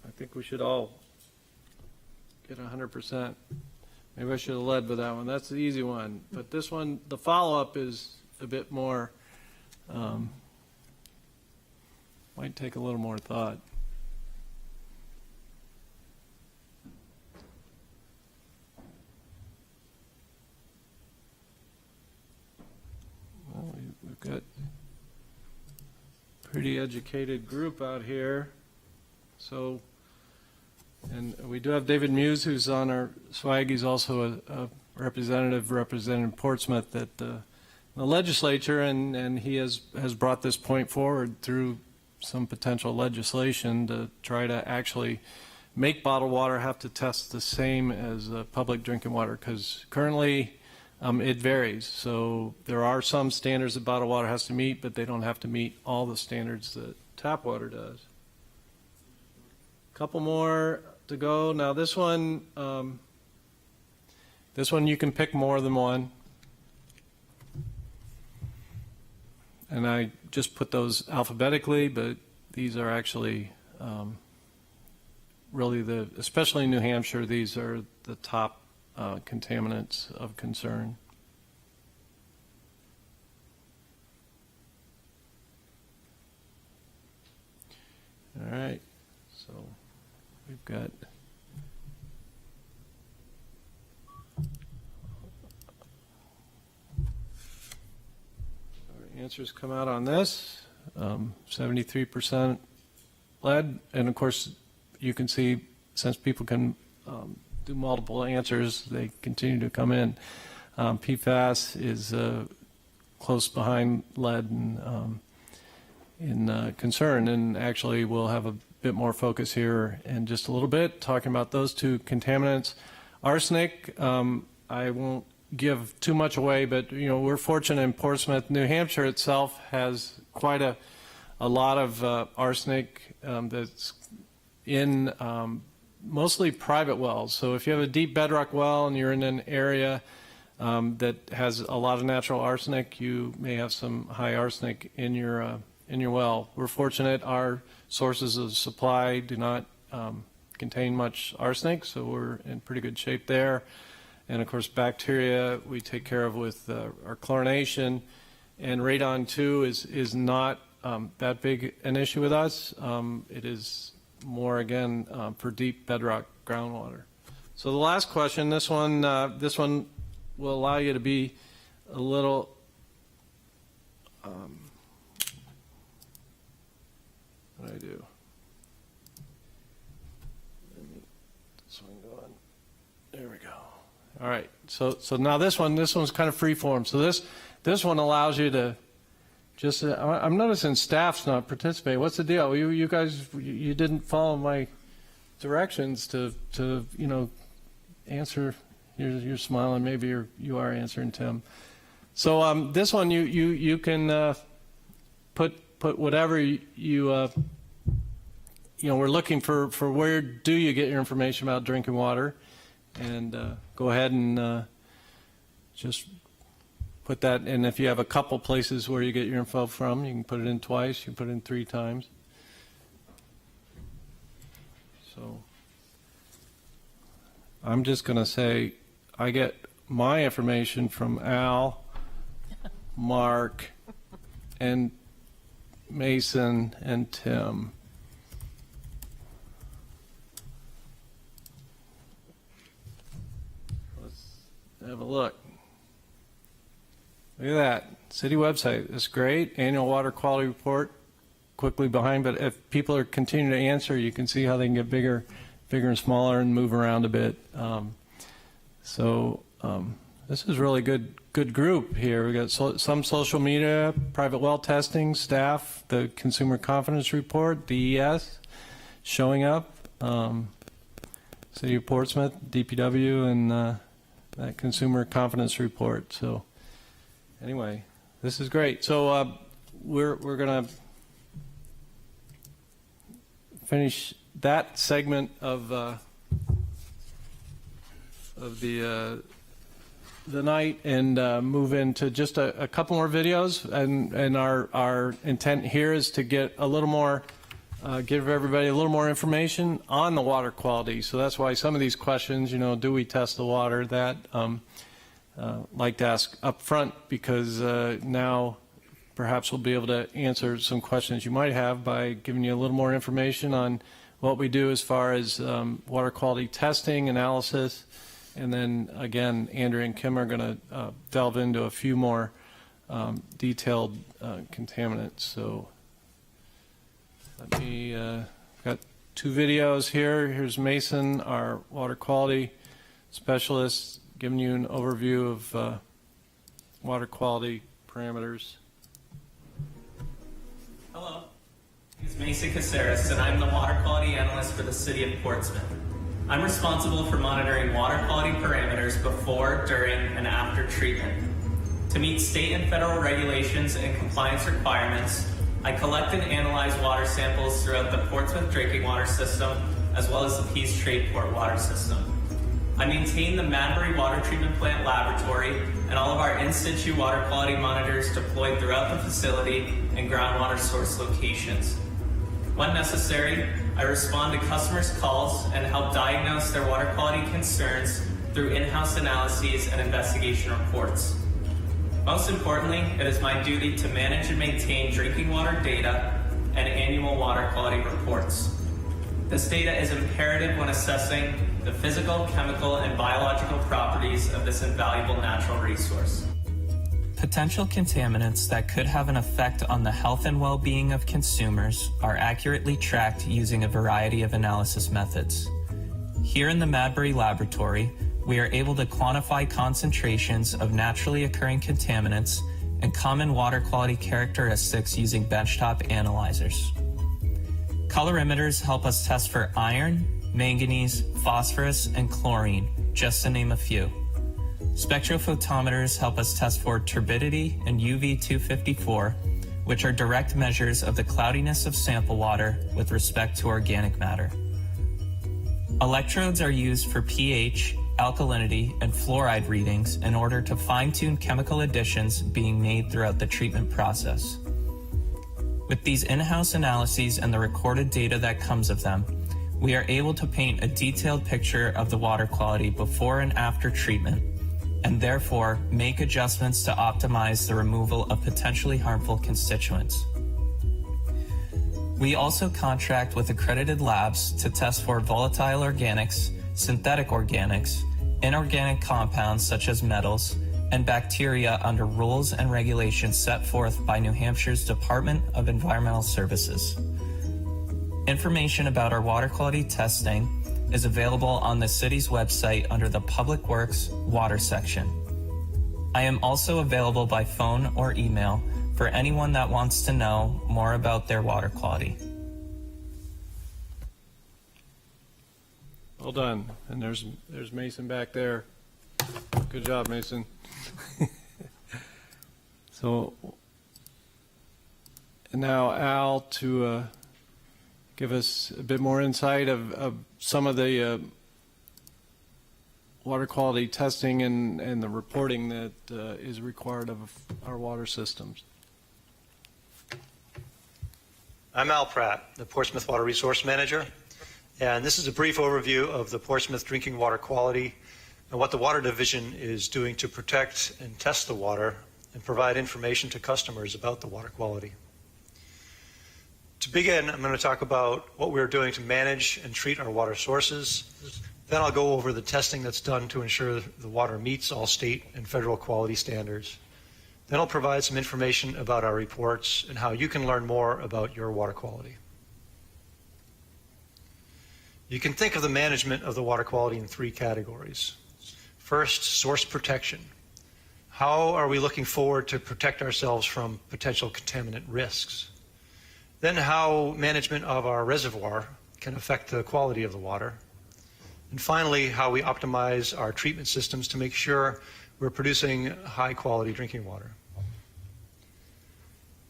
I think we should all get 100%. Maybe I should have led with that one. That's the easy one. But this one, the follow-up is a bit more, might take a little more thought. Well, we've got a pretty educated group out here. So, and we do have David Muse, who's on our swag. He's also a representative representing Portsmouth at the legislature, and he has brought this point forward through some potential legislation to try to actually make bottled water have to test the same as public drinking water, because currently it varies. So there are some standards that bottled water has to meet, but they don't have to meet all the standards that tap water does. Couple more to go. Now this one you can pick more than one. and I just put those alphabetically, but these are actually really especially in New Hampshire, these are the top contaminants of concern. All right, so we've got our answers come out on this, 73% lead, and of course you can see since people can do multiple answers, they continue to come in. PFAS is close behind lead in concern, and actually we'll have a bit more focus here in just a little bit talking about those two contaminants. Arsenic, I won't give too much away, but we're fortunate in Portsmouth. New Hampshire itself has quite a lot of arsenic that's in mostly private wells. So if you have a deep bedrock well and you're in an area that has a lot of natural arsenic, you may have some high arsenic in your well. We're fortunate our sources of supply do not contain much arsenic, so we're in pretty good shape there. And of course, bacteria we take care of with our chlorination, and radon 2 is not that big an issue with us. It is more again for deep bedrock groundwater. So the last question, this one will allow you to be a little what do I do? This one going. There we go. All right. So now this one's kind of free form. So this one allows you to just. I'm noticing staff's not participating. What's the deal? You guys you didn't follow my directions to answer. You're smiling. Maybe you are answering, Tim. So this one you can put whatever we're looking for where do you get your information about drinking water, and go ahead and just put that in. If you have a couple places where you get your info from, you can put it in twice, you can put it in 3 times. So I'm just going to say I get my information from Al, Mark, and Mason, and Tim. Let's have a look. Look at that. City website. It's great. Annual water quality report. Quickly behind, but if people are continuing to answer, you can see how they can get bigger and smaller and move around a bit. This is really good group here. We got some social media, private well testing, staff, the Consumer Confidence Report, DES, showing up, City of Portsmouth, DPW, and that Consumer Confidence Report. So anyway, this is great. So we're going to finish that segment of the night and move into just a couple more videos, and our intent here is to get a little more give everybody a little more information on the water quality. So that's why some of these questions, do we test the water, that like to ask up front, because now perhaps we'll be able to answer some questions you might have by giving you a little more information on what we do as far as water quality testing, analysis, and then again, Andrea and Kim are going to delve into a few more detailed contaminants. So let me, got 2 videos here. Here's Mason, our water quality specialist, giving you an overview of water quality parameters. Hello, my name is Mason Caceres, and I'm the water quality analyst for the City of Portsmouth. I'm responsible for monitoring water quality parameters before, during, and after treatment. To meet state and federal regulations and compliance requirements, I collect and analyze water samples throughout the Portsmouth drinking water system, as well as the Pease Tradeport water system. I maintain the Madbury Water Treatment Plant laboratory and all of our in-situ water quality monitors deployed throughout the facility and groundwater source locations. When necessary, I respond to customers' calls and help diagnose their water quality concerns through in-house analyses and investigation reports. Most importantly, it is my duty to manage and maintain drinking water data and annual water quality reports. This data is imperative when assessing the physical, chemical, and biological properties of this invaluable natural resource. Potential contaminants that could have an effect on the health and well-being of consumers are accurately tracked using a variety of analysis methods. Here in the Madbury laboratory, we are able to quantify concentrations of naturally occurring contaminants and common water quality characteristics using benchtop analyzers. Colorimeters help us test for iron, manganese, phosphorus, and chlorine, just to name a few. Spectrophotometers help us test for turbidity and UV254, which are direct measures of the cloudiness of sample water with respect to organic matter. Electrodes are used for pH, alkalinity, and fluoride readings in order to fine-tune chemical additions being made throughout the treatment process. With these in-house analyses and the recorded data that comes of them, we are able to paint a detailed picture of the water quality before and after treatment, and therefore make adjustments to optimize the removal of potentially harmful constituents. We also contract with accredited labs to test for volatile organics, synthetic organics, inorganic compounds such as metals, and bacteria under rules and regulations set forth by New Hampshire's Department of Environmental Services. Information about our water quality testing is available on the city's website under the Public Works Water section. I am also available by phone or email for anyone that wants to know more about their water quality. Well done. And there's Mason back there. Good job, Mason. So, and now Al to give us a bit more insight of some of the water quality testing and the reporting that is required of our water systems. I'm Al Pratt, the Portsmouth Water Resource Manager, and this is a brief overview of the Portsmouth drinking water quality and what the Water Division is doing to protect and test the water and provide information to customers about the water quality. To begin, I'm going to talk about what we're doing to manage and treat our water sources. Then I'll go over the testing that's done to ensure the water meets all state and federal quality standards. Then I'll provide some information about our reports and how you can learn more about your water quality. You can think of the management of the water quality in three categories. First, source protection. How are we looking forward to protect ourselves from potential contaminant risks? Then how management of our reservoir can affect the quality of the water. And finally, how we optimize our treatment systems to make sure we're producing high quality drinking water.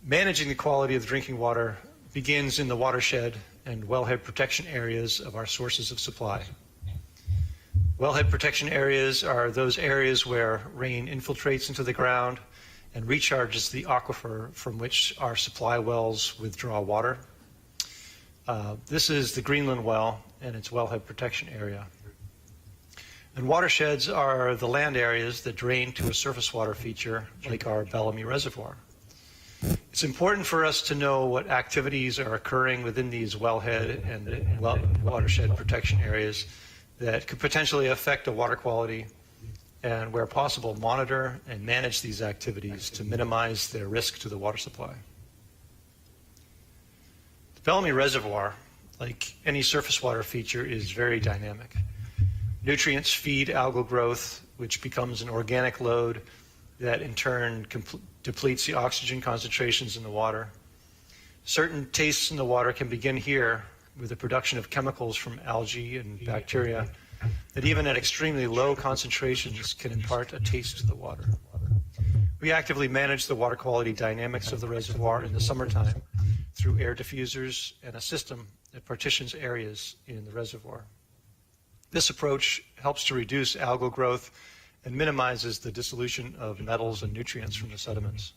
Managing the quality of the drinking water begins in the watershed and wellhead protection areas of our sources of supply. Wellhead protection areas are those areas where rain infiltrates into the ground and recharges the aquifer from which our supply wells withdraw water. This is the Greenland well and its wellhead protection area. And watersheds are the land areas that drain to a surface water feature like our Bellamy Reservoir. It's important for us to know what activities are occurring within these wellhead and watershed protection areas that could potentially affect the water quality, and where possible, monitor and manage these activities to minimize their risk to the water supply. The Bellamy Reservoir, like any surface water feature, is very dynamic. Nutrients feed algal growth, which becomes an organic load that in turn depletes the oxygen concentrations in the water. Certain tastes in the water can begin here with the production of chemicals from algae and bacteria that even at extremely low concentrations can impart a taste to the water. We actively manage the water quality dynamics of the reservoir in the summertime through air diffusers and a system that partitions areas in the reservoir. This approach helps to reduce algal growth and minimizes the dissolution of metals and nutrients from the sediments.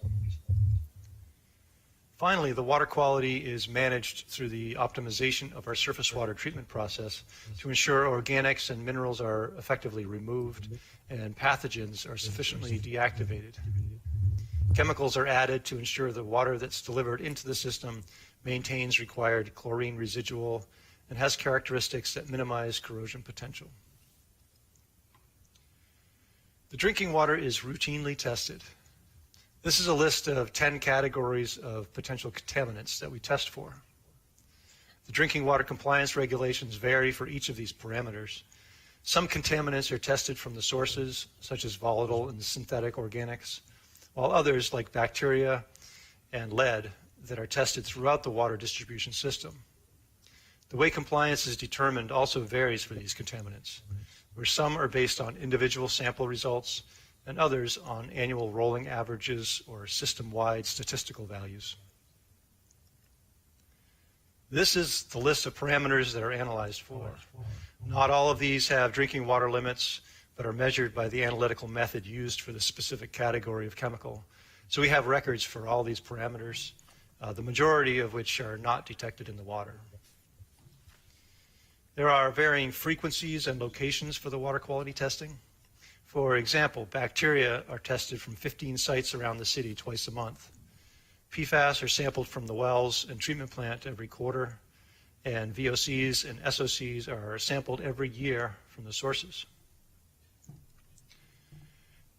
Finally, the water quality is managed through the optimization of our surface water treatment process to ensure organics and minerals are effectively removed and pathogens are sufficiently deactivated. Chemicals are added to ensure the water that's delivered into the system maintains required chlorine residual and has characteristics that minimize corrosion potential. The drinking water is routinely tested. This is a list of 10 categories of potential contaminants that we test for. The drinking water compliance regulations vary for each of these parameters. Some contaminants are tested from the sources, such as volatile and synthetic organics, while others, like bacteria and lead, that are tested throughout the water distribution system. The way compliance is determined also varies for these contaminants, where some are based on individual sample results and others on annual rolling averages or system-wide statistical values. This is the list of parameters that are analyzed for. Not all of these have drinking water limits, but are measured by the analytical method used for the specific category of chemical. So we have records for all these parameters, the majority of which are not detected in the water. There are varying frequencies and locations for the water quality testing. For example, bacteria are tested from 15 sites around the city twice a month. PFAS are sampled from the wells and treatment plant every quarter, and VOCs and SOCs are sampled every year from the sources.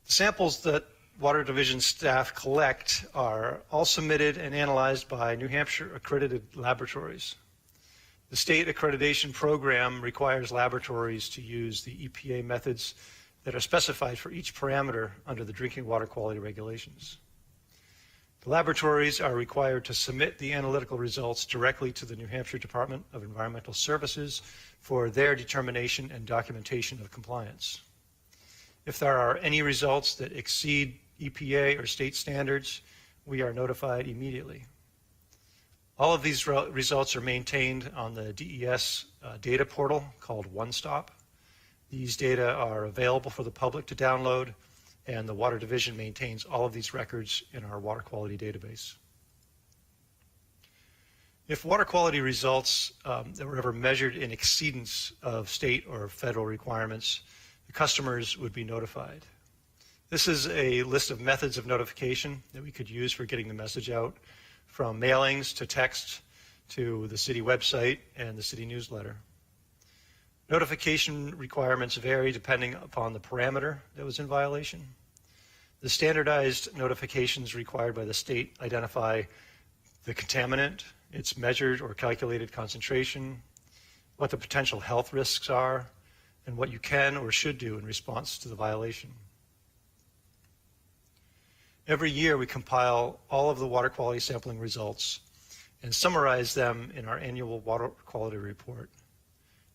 The samples that Water Division staff collect are all submitted and analyzed by New Hampshire accredited laboratories. The state accreditation program requires laboratories to use the EPA methods that are specified for each parameter under the drinking water quality regulations. The laboratories are required to submit the analytical results directly to the New Hampshire Department of Environmental Services for their determination and documentation of compliance. If there are any results that exceed EPA or state standards, we are notified immediately. All of these results are maintained on the DES data portal called OneStop. These data are available for the public to download, and the Water Division maintains all of these records in our water quality database. If water quality results that were ever measured in exceedance of state or federal requirements, the customers would be notified. This is a list of methods of notification that we could use for getting the message out, from mailings to text to the city website and the city newsletter. Notification requirements vary depending upon the parameter that was in violation. The standardized notifications required by the state identify the contaminant, its measured or calculated concentration, what the potential health risks are, and what you can or should do in response to the violation. Every year we compile all of the water quality sampling results and summarize them in our annual water quality report.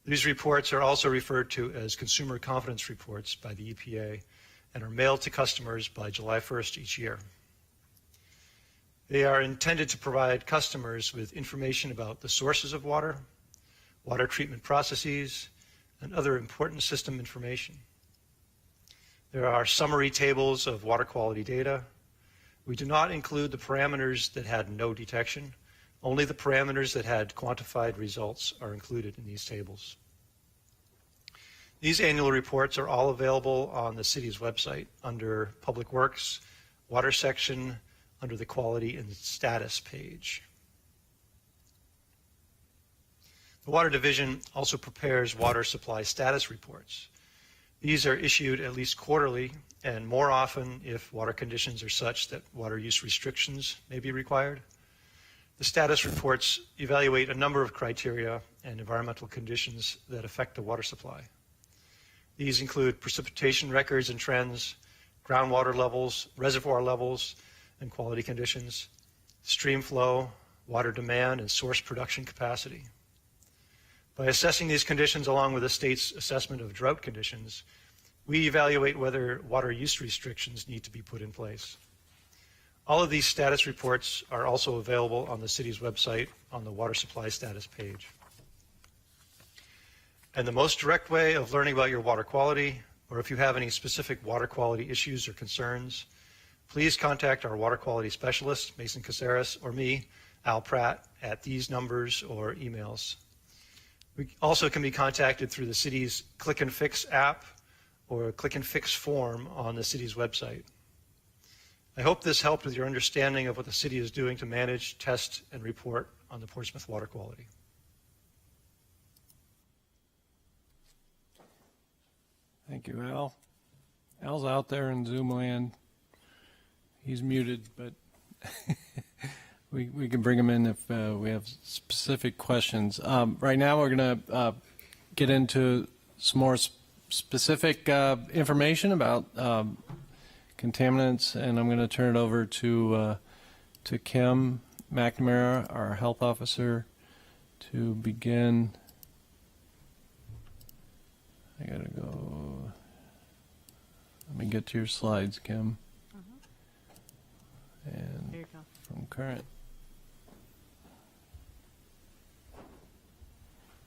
These reports are also referred to as consumer confidence reports by the EPA and are mailed to customers by July 1st each year. They are intended to provide customers with information about the sources of water, water treatment processes, and other important system information. There are summary tables of water quality data. We do not include the parameters that had no detection. Only the parameters that had quantified results are included in these tables. These annual reports are all available on the city's website under Public Works, Water section, under the Quality and Status page. The Water Division also prepares water supply status reports. These are issued at least quarterly and more often if water conditions are such that water use restrictions may be required. The status reports evaluate a number of criteria and environmental conditions that affect the water supply. These include precipitation records and trends, groundwater levels, reservoir levels and quality conditions, stream flow, water demand, and source production capacity. By assessing these conditions along with the state's assessment of drought conditions, we evaluate whether water use restrictions need to be put in place. All of these status reports are also available on the city's website on the water supply status page. And the most direct way of learning about your water quality, or if you have any specific water quality issues or concerns, please contact our water quality specialist, Mason Caceres, or me, Al Pratt, at these numbers or emails. We also can be contacted through the city's Click and Fix app or Click and Fix form on the city's website. I hope this helped with your understanding of what the city is doing to manage, test, and report on the Portsmouth water quality. Thank you, Al. Al's out there in Zoom land. He's muted, but we can bring him in if we have specific questions. Right now, we're going to get into some more specific information about contaminants, and I'm going to turn it over to Kim McNamara, our health officer, to begin. I gotta go. Let me get to your slides, Kim. And There you go. from current.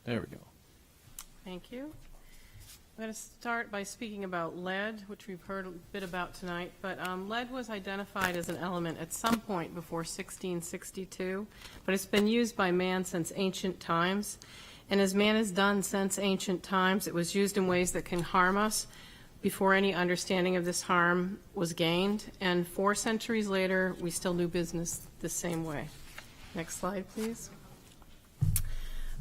There we go. Thank you. I'm going to start by speaking about lead, which we've heard a bit about tonight. But lead was identified as an element at some point before 1662, but it's been used by man since ancient times. And as man has done since ancient times, it was used in ways that can harm us before any understanding of this harm was gained. And 4 centuries later, we still do business the same way. Next slide, please.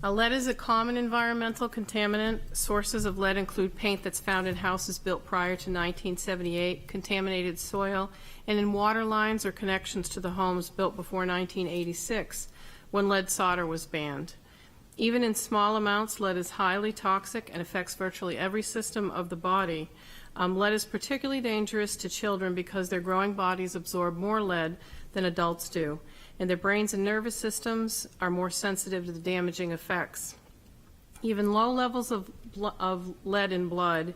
Lead is a common environmental contaminant. Sources of lead include paint that's found in houses built prior to 1978, contaminated soil, and in water lines or connections to the homes built before 1986, when lead solder was banned. Even in small amounts, lead is highly toxic and affects virtually every system of the body. Lead is particularly dangerous to children because their growing bodies absorb more lead than adults do, and their brains and nervous systems are more sensitive to the damaging effects. Even low levels of lead in blood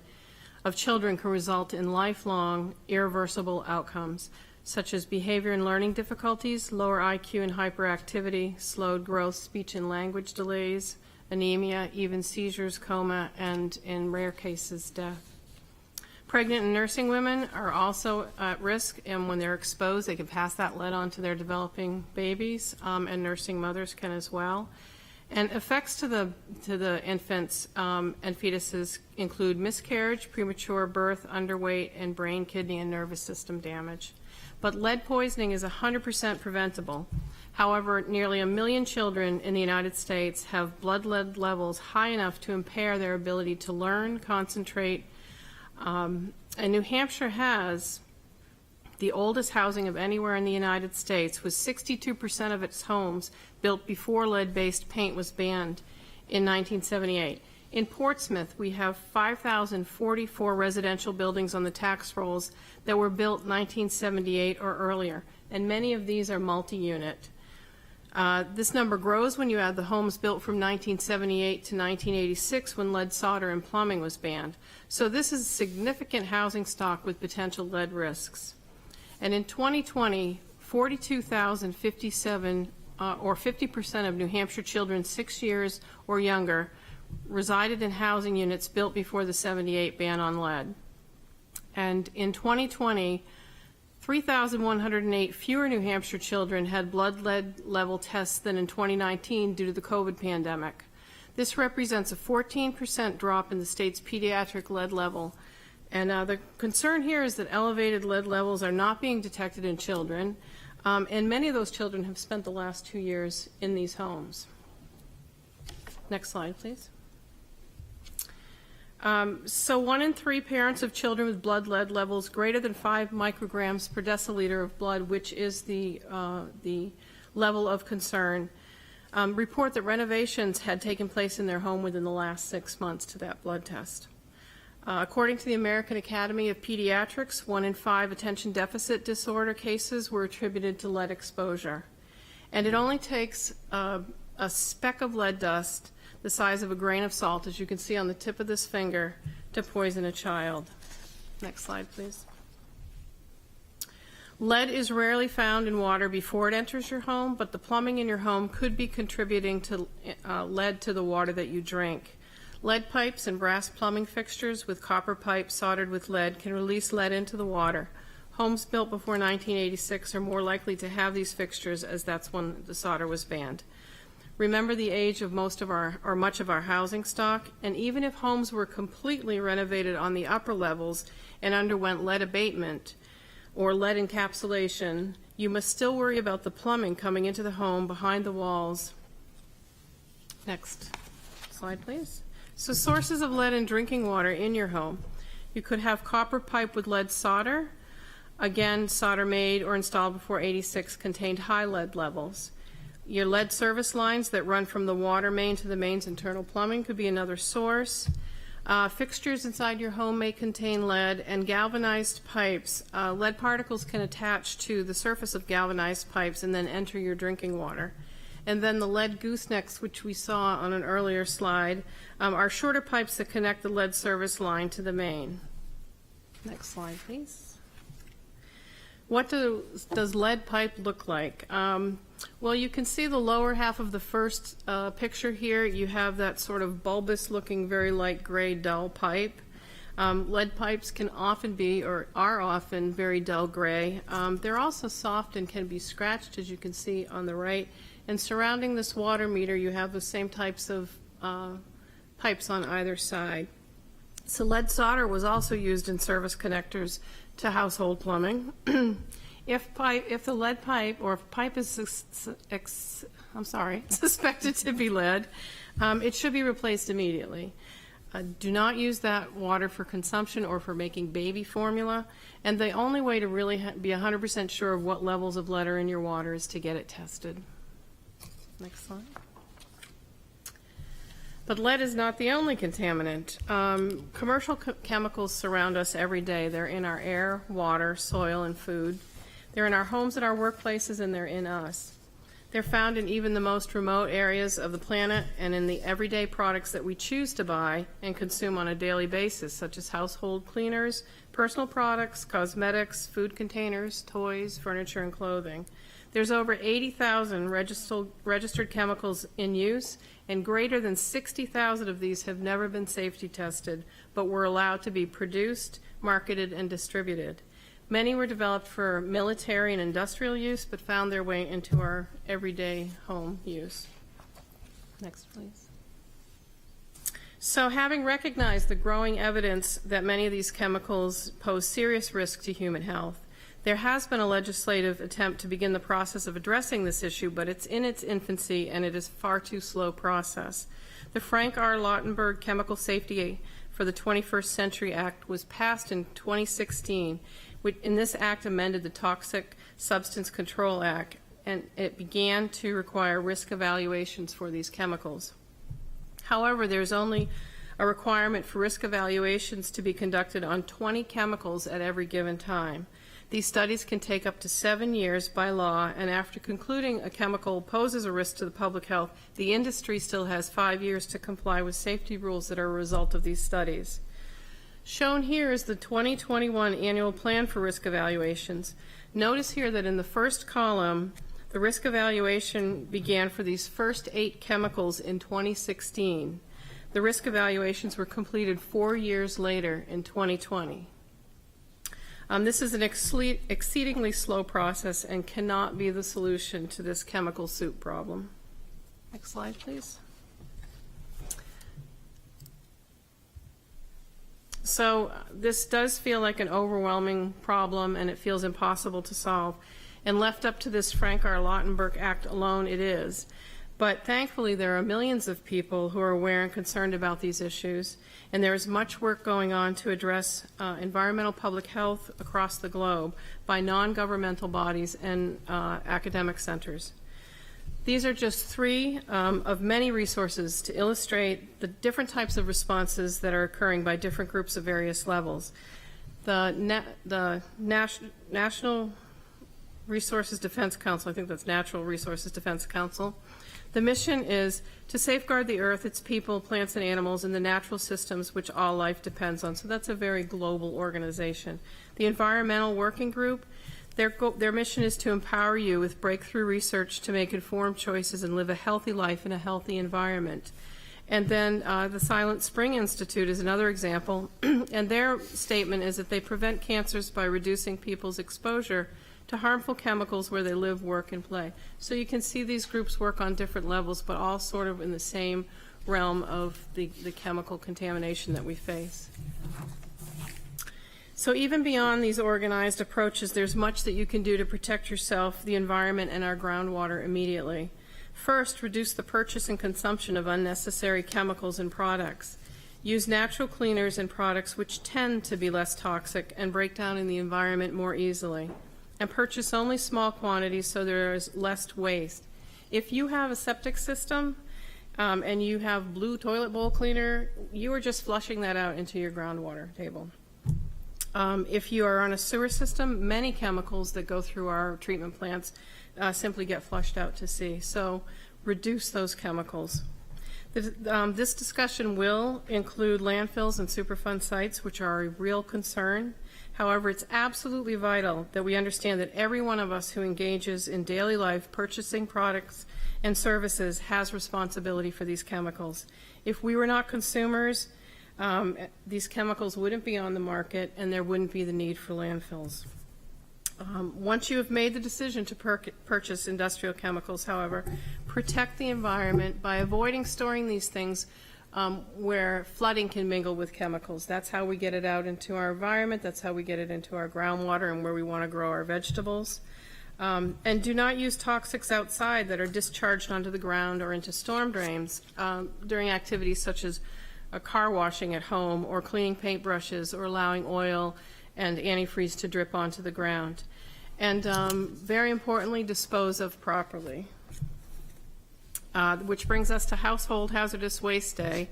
of children can result in lifelong, irreversible outcomes, such as behavior and learning difficulties, lower IQ and hyperactivity, slowed growth, speech and language delays, anemia, even seizures, coma, and in rare cases, death. Pregnant and nursing women are also at risk, and when they're exposed, they can pass that lead on to their developing babies, and nursing mothers can as well. And effects to the infants and fetuses include miscarriage, premature birth, underweight, and brain, kidney, and nervous system damage. But lead poisoning is 100% preventable. However, nearly 1 million children in the United States have blood lead levels high enough to impair their ability to learn, concentrate, and New Hampshire has the oldest housing of anywhere in the United States, with 62% of its homes built before lead-based paint was banned in 1978. In Portsmouth, we have 5,044 residential buildings on the tax rolls that were built 1978 or earlier, and many of these are multi-unit. This number grows when you add the homes built from 1978 to 1986, when lead solder and plumbing was banned. So this is significant housing stock with potential lead risks. And in 2020, 42,057, or 50% of New Hampshire children 6 years or younger, resided in housing units built before the 78 ban on lead. And in 2020, 3,108 fewer New Hampshire children had blood lead level tests than in 2019 due to the COVID pandemic. This represents a 14% drop in the state's pediatric lead level. And the concern here is that elevated lead levels are not being detected in children, and many of those children have spent the last 2 years in these homes. Next slide, please. So 1 in 3 parents of children with blood lead levels greater than 5 micrograms per deciliter of blood, which is the level of concern, report that renovations had taken place in their home within the last 6 months to that blood test. According to the American Academy of Pediatrics, 1 in 5 attention deficit disorder cases were attributed to lead exposure. And it only takes a speck of lead dust the size of a grain of salt, as you can see on the tip of this finger, to poison a child. Next slide, please. Lead is rarely found in water before it enters your home, but the plumbing in your home could be contributing to lead to the water that you drink. Lead pipes and brass plumbing fixtures with copper pipe soldered with lead can release lead into the water. Homes built before 1986 are more likely to have these fixtures, as that's when the solder was banned. Remember the age of much of our housing stock, and even if homes were completely renovated on the upper levels and underwent lead abatement or lead encapsulation, you must still worry about the plumbing coming into the home behind the walls. Next slide, please. So sources of lead in drinking water in your home. You could have copper pipe with lead solder. Again, solder made or installed before 86 contained high lead levels. Your lead service lines that run from the water main to the main's internal plumbing could be another source. Fixtures inside your home may contain lead, and galvanized pipes. Lead particles can attach to the surface of galvanized pipes and then enter your drinking water. And then the lead goosenecks, which we saw on an earlier slide, are shorter pipes that connect the lead service line to the main. Next slide, please. What does lead pipe look like? Well, you can see the lower half of the first picture here. You have that sort of bulbous looking, very light gray, dull pipe. Lead pipes can often be, or are often, very dull gray. They're also soft and can be scratched, as you can see on the right. And surrounding this water meter, you have the same types of pipes on either side. So lead solder was also used in service connectors to household plumbing. If the lead pipe, or if pipe is suspected to be lead, it should be replaced immediately. Do not use that water for consumption or for making baby formula. And the only way to really be 100% sure of what levels of lead are in your water is to get it tested. Next slide. But lead is not the only contaminant. Commercial chemicals surround us every day. They're in our air, water, soil, and food. They're in our homes and our workplaces, and they're in us. They're found in even the most remote areas of the planet and in the everyday products that we choose to buy and consume on a daily basis, such as household cleaners, personal products, cosmetics, food containers, toys, furniture, and clothing. There's over 80,000 registered chemicals in use, and greater than 60,000 of these have never been safety tested, but were allowed to be produced, marketed, and distributed. Many were developed for military and industrial use, but found their way into our everyday home use. Next, please. So having recognized the growing evidence that many of these chemicals pose serious risk to human health, there has been a legislative attempt to begin the process of addressing this issue, but it's in its infancy and it is a far too slow process. The Frank R. Lautenberg Chemical Safety for the 21st Century Act was passed in 2016. In this act amended the Toxic Substance Control Act, and it began to require risk evaluations for these chemicals. However, there's only a requirement for risk evaluations to be conducted on 20 chemicals at every given time. These studies can take up to 7 years by law, and after concluding a chemical poses a risk to the public health, the industry still has 5 years to comply with safety rules that are a result of these studies. Shown here is the 2021 annual plan for risk evaluations. Notice here that in the first column, the risk evaluation began for these first 8 chemicals in 2016. The risk evaluations were completed 4 years later in 2020. This is an exceedingly slow process and cannot be the solution to this chemical soup problem. Next slide, please. So this does feel like an overwhelming problem, and it feels impossible to solve. And left up to this Frank R. Lautenberg Act alone, it is. But thankfully, there are millions of people who are aware and concerned about these issues, and there is much work going on to address environmental public health across the globe by non-governmental bodies and academic centers. These are just 3 of many resources to illustrate the different types of responses that are occurring by different groups of various levels. The National Resources Defense Council, I think that's Natural Resources Defense Council. The mission is to safeguard the earth, its people, plants and animals, and the natural systems which all life depends on. So that's a very global organization. The Environmental Working Group, their mission is to empower you with breakthrough research to make informed choices and live a healthy life in a healthy environment. And then the Silent Spring Institute is another example, and their statement is that they prevent cancers by reducing people's exposure to harmful chemicals where they live, work, and play. So you can see these groups work on different levels, but all sort of in the same realm of the chemical contamination that we face. So even beyond these organized approaches, there's much that you can do to protect yourself, the environment, and our groundwater immediately. First, reduce the purchase and consumption of unnecessary chemicals and products. Use natural cleaners and products which tend to be less toxic and break down in the environment more easily. And purchase only small quantities so there is less waste. If you have a septic system and you have blue toilet bowl cleaner, you are just flushing that out into your groundwater table. If you are on a sewer system, many chemicals that go through our treatment plants simply get flushed out to sea. So reduce those chemicals. This discussion will include landfills and Superfund sites, which are a real concern. However, it's absolutely vital that we understand that every one of us who engages in daily life purchasing products and services has responsibility for these chemicals. If we were not consumers, these chemicals wouldn't be on the market and there wouldn't be the need for landfills. Once you have made the decision to purchase industrial chemicals, however, protect the environment by avoiding storing these things where flooding can mingle with chemicals. That's how we get it out into our environment. That's how we get it into our groundwater and where we want to grow our vegetables. And do not use toxics outside that are discharged onto the ground or into storm drains during activities such as car washing at home or cleaning paintbrushes or allowing oil and antifreeze to drip onto the ground. And very importantly, dispose of properly. Which brings us to Household Hazardous Waste Day.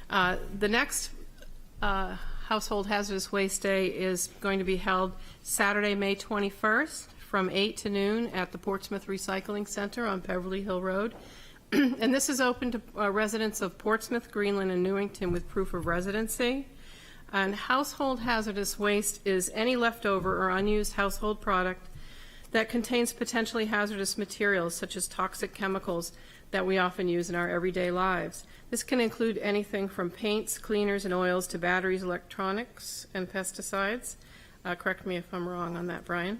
The next Household Hazardous Waste Day is going to be held Saturday, May 21st from 8 to noon at the Portsmouth Recycling Center on Beverly Hill Road. And this is open to residents of Portsmouth, Greenland, and Newington with proof of residency. And household hazardous waste is any leftover or unused household product that contains potentially hazardous materials such as toxic chemicals that we often use in our everyday lives. This can include anything from paints, cleaners, and oils to batteries, electronics, and pesticides. Correct me if I'm wrong on that, Brian.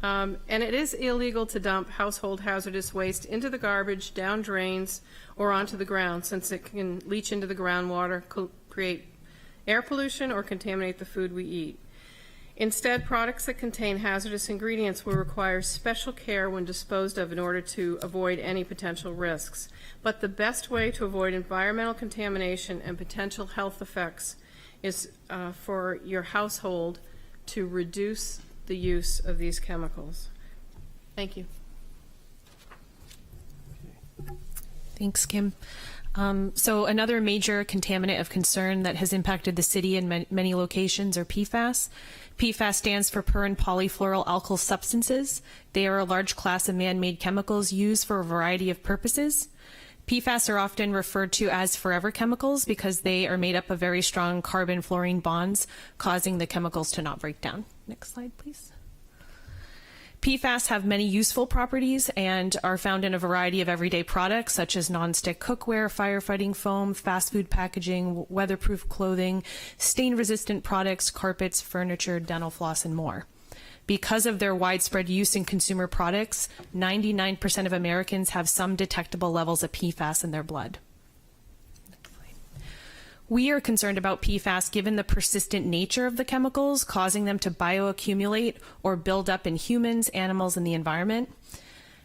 And it is illegal to dump household hazardous waste into the garbage, down drains, or onto the ground, since it can leach into the groundwater, create air pollution, or contaminate the food we eat. Instead, products that contain hazardous ingredients will require special care when disposed of in order to avoid any potential risks. But the best way to avoid environmental contamination and potential health effects is for your household to reduce the use of these chemicals. Thank you. Thanks, Kim. So another major contaminant of concern that has impacted the city in many locations are PFAS. PFAS stands for per and polyfluoroalkyl substances. They are a large class of man-made chemicals used for a variety of purposes. PFAS are often referred to as forever chemicals because they are made up of very strong carbon-fluorine bonds, causing the chemicals to not break down. Next slide, please. PFAS have many useful properties and are found in a variety of everyday products such as nonstick cookware, firefighting foam, fast food packaging, weatherproof clothing, stain-resistant products, carpets, furniture, dental floss, and more. Because of their widespread use in consumer products, 99% of Americans have some detectable levels of PFAS in their blood. We are concerned about PFAS given the persistent nature of the chemicals, causing them to bioaccumulate or build up in humans, animals, and the environment.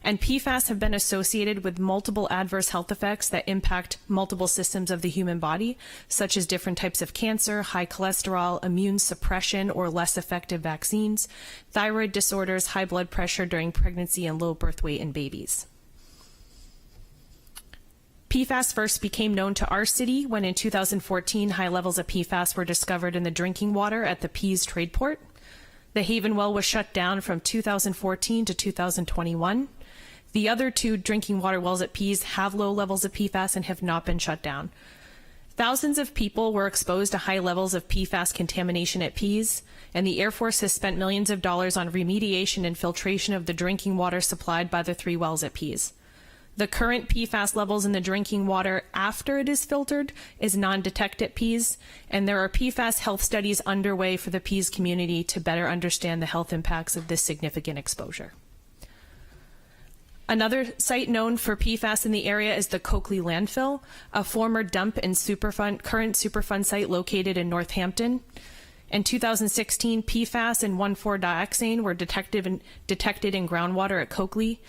And PFAS have been associated with multiple adverse health effects that impact multiple systems of the human body, such as different types of cancer, high cholesterol, immune suppression or less effective vaccines, thyroid disorders, high blood pressure during pregnancy, and low birth weight in babies. PFAS first became known to our city when in 2014 high levels of PFAS were discovered in the drinking water at the Pease Trade Port. The Haven well was shut down from 2014 to 2021. The other two drinking water wells at Pease have low levels of PFAS and have not been shut down. Thousands of people were exposed to high levels of PFAS contamination at Pease, and the Air Force has spent millions of dollars on remediation and filtration of the drinking water supplied by the 3 wells at Pease. The current PFAS levels in the drinking water after it is filtered is non-detect at Pease, and there are PFAS health studies underway for the Pease community to better understand the health impacts of this significant exposure. Another site known for PFAS in the area is the Coakley landfill, a former dump and current Superfund site located in Northampton. In 2016, PFAS and 1,4-dioxane were detected in groundwater at Coakley.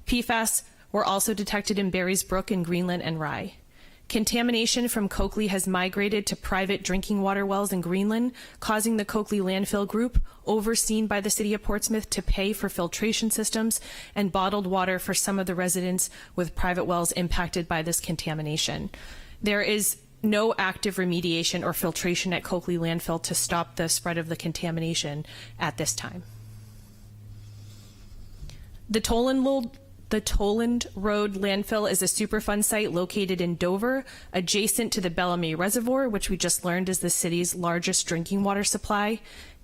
PFAS were also detected in Barry's Brook in Greenland and Rye. Contamination from Coakley has migrated to private drinking water wells in Greenland, causing the Coakley landfill group, overseen by the City of Portsmouth, to pay for filtration systems and bottled water for some of the residents with private wells impacted by this contamination. There is no active remediation or filtration at Coakley landfill to stop the spread of the contamination at this time. The Toland Road landfill is a Superfund site located in Dover, adjacent to the Bellamy Reservoir, which we just learned is the city's largest drinking water supply.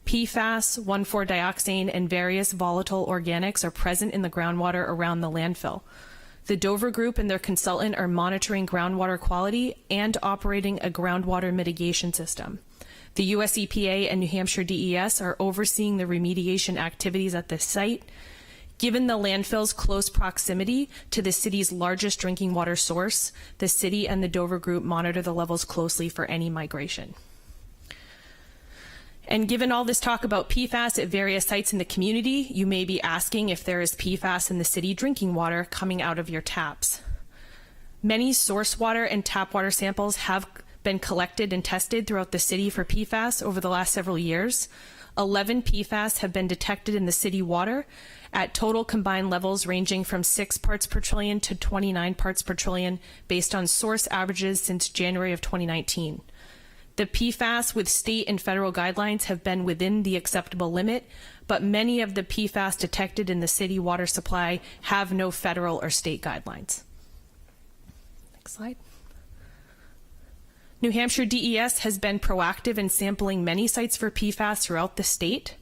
PFAS, 1,4-dioxane, and various volatile organics are present in the groundwater around the landfill. The Dover Group and their consultant are monitoring groundwater quality and operating a groundwater mitigation system. The US EPA and New Hampshire DES are overseeing the remediation activities at this site. Given the landfill's close proximity to the city's largest drinking water source, the city and the Dover Group monitor the levels closely for any migration. And given all this talk about PFAS at various sites in the community, you may be asking if there is PFAS in the city drinking water coming out of your taps. Many source water and tap water samples have been collected and tested throughout the city for PFAS over the last several years. 11 PFAS have been detected in the city water at total combined levels ranging from 6 parts per trillion to 29 parts per trillion based on source averages since January of 2019. The PFAS with state and federal guidelines have been within the acceptable limit, but many of the PFAS detected in the city water supply have no federal or state guidelines. Next slide. New Hampshire DES has been proactive in sampling many sites for PFAS throughout the state.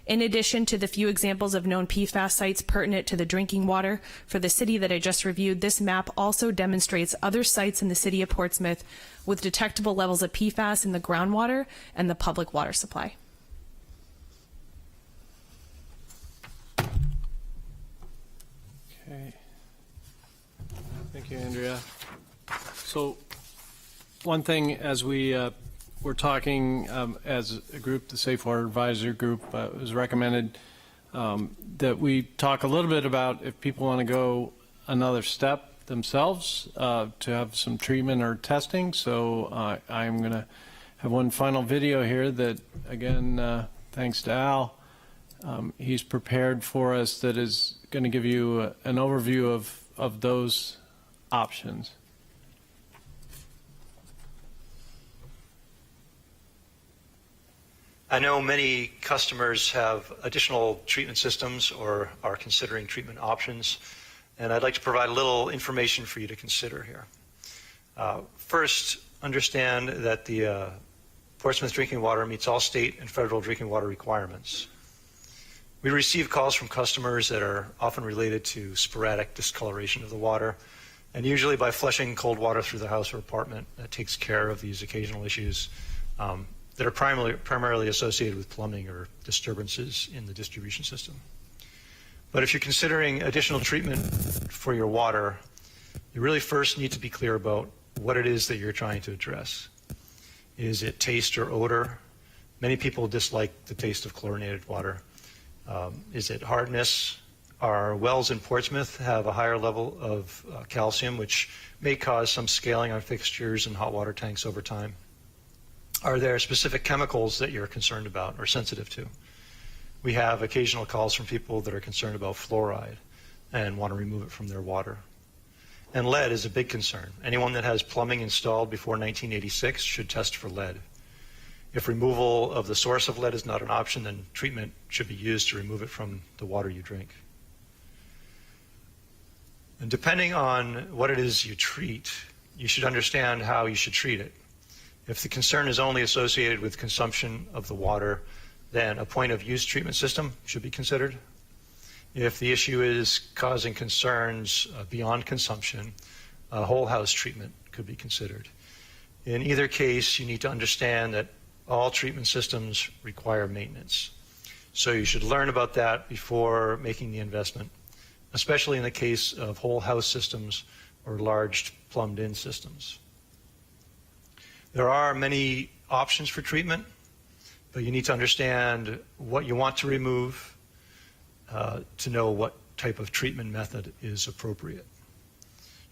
In addition to the few examples of known PFAS sites pertinent to the drinking water for the city that I just reviewed, this map also demonstrates other sites in the city of Portsmouth with detectable levels of PFAS in the groundwater and the public water supply. Okay. Thank you, Andrea. So one thing as we're talking as a group, the Safe Water Advisory Group, it was recommended that we talk a little bit about if people want to go another step themselves to have some treatment or testing. So I'm going to have one final video here that, again, thanks to Al, he's prepared for us, that is going to give you an overview of those options. I know many customers have additional treatment systems or are considering treatment options, and I'd like to provide a little information for you to consider here. First, understand that the Portsmouth drinking water meets all state and federal drinking water requirements. We receive calls from customers that are often related to sporadic discoloration of the water, and usually by flushing cold water through the house or apartment, that takes care of these occasional issues that are primarily associated with plumbing or disturbances in the distribution system. But if you're considering additional treatment for your water, you really first need to be clear about what it is that you're trying to address. Is it taste or odor? Many people dislike the taste of chlorinated water. Is it hardness? Our wells in Portsmouth have a higher level of calcium, which may cause some scaling on fixtures and hot water tanks over time. Are there specific chemicals that you're concerned about or sensitive to? We have occasional calls from people that are concerned about fluoride and want to remove it from their water. And lead is a big concern. Anyone that has plumbing installed before 1986 should test for lead. If removal of the source of lead is not an option, then treatment should be used to remove it from the water you drink. And depending on what it is you treat, you should understand how you should treat it. If the concern is only associated with consumption of the water, then a point of use treatment system should be considered. If the issue is causing concerns beyond consumption, whole house treatment could be considered. In either case, you need to understand that all treatment systems require maintenance. So you should learn about that before making the investment, especially in the case of whole house systems or large plumbed in systems. There are many options for treatment, but you need to understand what you want to remove to know what type of treatment method is appropriate.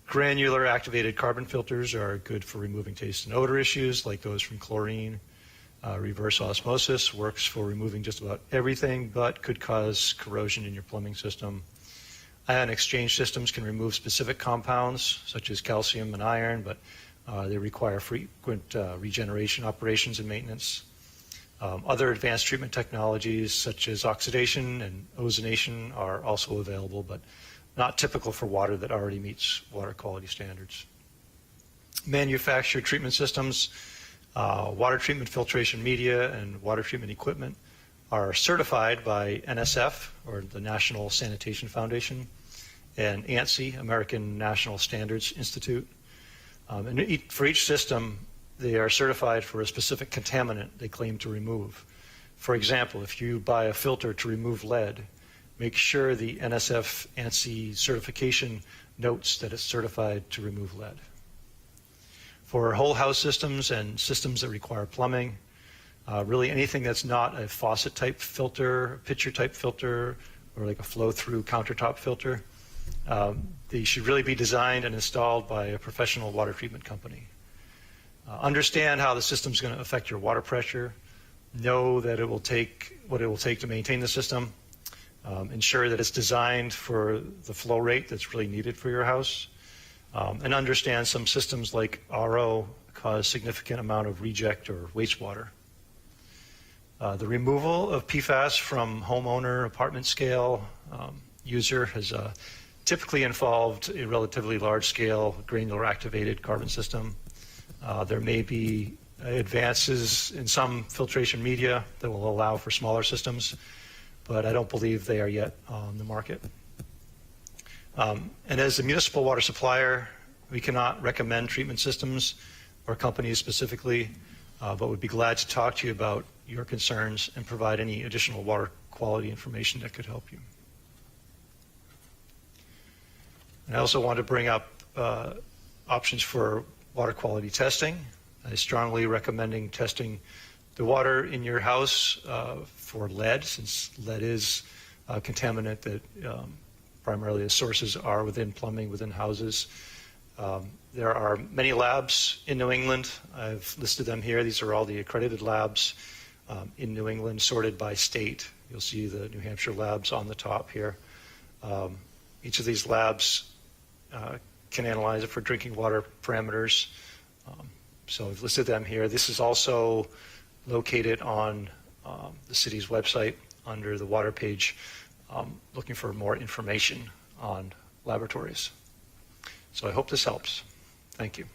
Granular activated carbon filters are good for removing taste and odor issues like those from chlorine. Reverse osmosis works for removing just about everything, but could cause corrosion in your plumbing system. Ion exchange systems can remove specific compounds such as calcium and iron, but they require frequent regeneration operations and maintenance. Other advanced treatment technologies such as oxidation and ozonation are also available, but not typical for water that already meets water quality standards. Manufactured treatment systems, water treatment filtration media, and water treatment equipment are certified by NSF, or the National Sanitation Foundation, and ANSI, American National Standards Institute. And for each system, they are certified for a specific contaminant they claim to remove. For example, if you buy a filter to remove lead, make sure the NSF ANSI certification notes that it's certified to remove lead. For whole house systems and systems that require plumbing, really anything that's not a faucet type filter, pitcher type filter, or like a flow through countertop filter, they should really be designed and installed by a professional water treatment company. Understand how the system is going to affect your water pressure. Know that it will take what it will take to maintain the system. Ensure that it's designed for the flow rate that's really needed for your house. And understand some systems like RO cause significant amount of reject or wastewater. The removal of PFAS from homeowner, apartment scale user has typically involved a relatively large scale granular activated carbon system. There may be advances in some filtration media that will allow for smaller systems, but I don't believe they are yet on the market. And as a municipal water supplier, we cannot recommend treatment systems or companies specifically, but would be glad to talk to you about your concerns and provide any additional water quality information that could help you. And I also want to bring up options for water quality testing. I strongly recommending testing the water in your house for lead, since lead is a contaminant that primarily the sources are within plumbing, within houses. There are many labs in New England. I've listed them here. These are all the accredited labs in New England, sorted by state. You'll see the New Hampshire labs on the top here. Each of these labs can analyze it for drinking water parameters. So I've listed them here. This is also located on the city's website under the water page, looking for more information on laboratories. So I hope this helps. Thank you.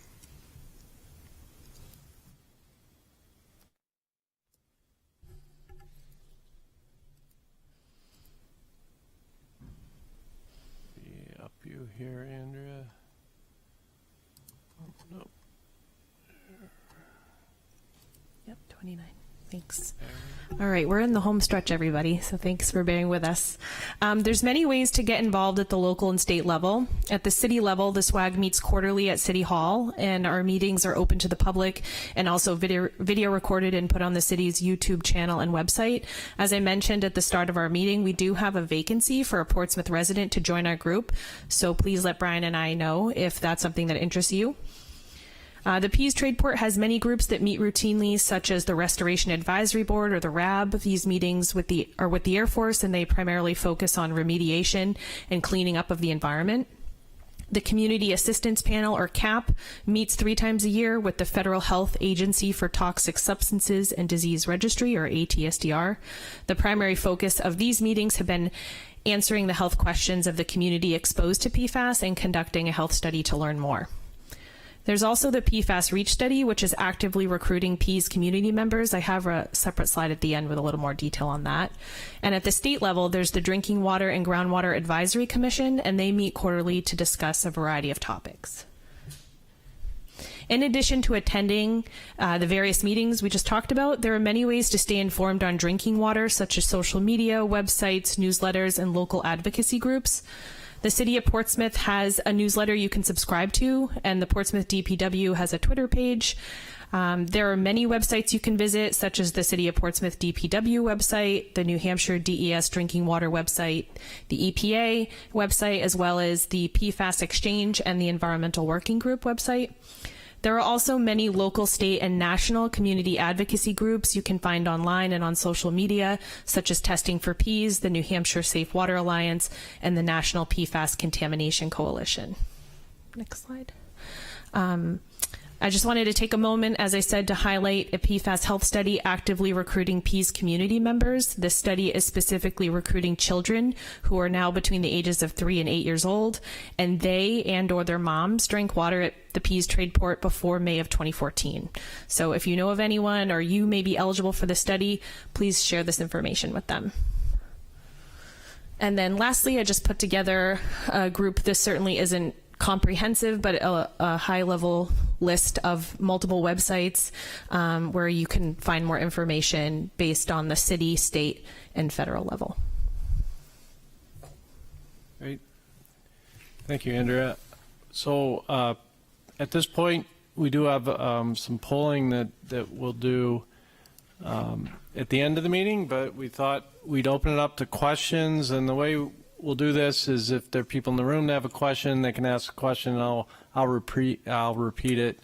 Up you here, Andrea. Nope. Yep, 29. Thanks. All right, we're in the home stretch, everybody, so thanks for bearing with us. There's many ways to get involved at the local and state level. At the city level, the SWAG meets quarterly at City Hall, and our meetings are open to the public and also video recorded and put on the city's YouTube channel and website. As I mentioned at the start of our meeting, we do have a vacancy for a Portsmouth resident to join our group, so please let Brian and I know if that's something that interests you. The Pease Tradeport has many groups that meet routinely, such as the Restoration Advisory Board or the RAB. These meetings are with the Air Force, and they primarily focus on remediation and cleaning up of the environment. The Community Assistance Panel, or CAP, meets 3 times a year with the Federal Health Agency for Toxic Substances and Disease Registry, or ATSDR. The primary focus of these meetings have been answering the health questions of the community exposed to PFAS and conducting a health study to learn more. There's also the PFAS Reach Study, which is actively recruiting PEAS community members. I have a separate slide at the end with a little more detail on that. And at the state level, there's the Drinking Water and Groundwater Advisory Commission, and they meet quarterly to discuss a variety of topics. In addition to attending the various meetings we just talked about, there are many ways to stay informed on drinking water, such as social media, websites, newsletters, and local advocacy groups. The City of Portsmouth has a newsletter you can subscribe to, and the Portsmouth DPW has a Twitter page. There are many websites you can visit, such as the City of Portsmouth DPW website, the New Hampshire DES Drinking Water website, the EPA website, as well as the PFAS Exchange and the Environmental Working Group website. There are also many local, state, and national community advocacy groups you can find online and on social media, such as Testing for PEAS, the New Hampshire Safe Water Alliance, and the National PFAS Contamination Coalition. Next slide. I just wanted to take a moment, as I said, to highlight a PFAS health study actively recruiting PEAS community members. This study is specifically recruiting children who are now between the ages of 3 and 8 years old, and they and or their moms drank water at the PEAS Trade Port before May of 2014. So if you know of anyone or you may be eligible for the study, please share this information with them. And then lastly, I just put together a group. This certainly isn't comprehensive, but a high-level list of multiple websites where you can find more information based on the city, state, and federal level. Great. Thank you, Andrea. So at this point, we do have some polling that we'll do at the end of the meeting, but we thought we'd open it up to questions, and the way we'll do this is if there are people in the room that have a question, they can ask a question, and I'll repeat it.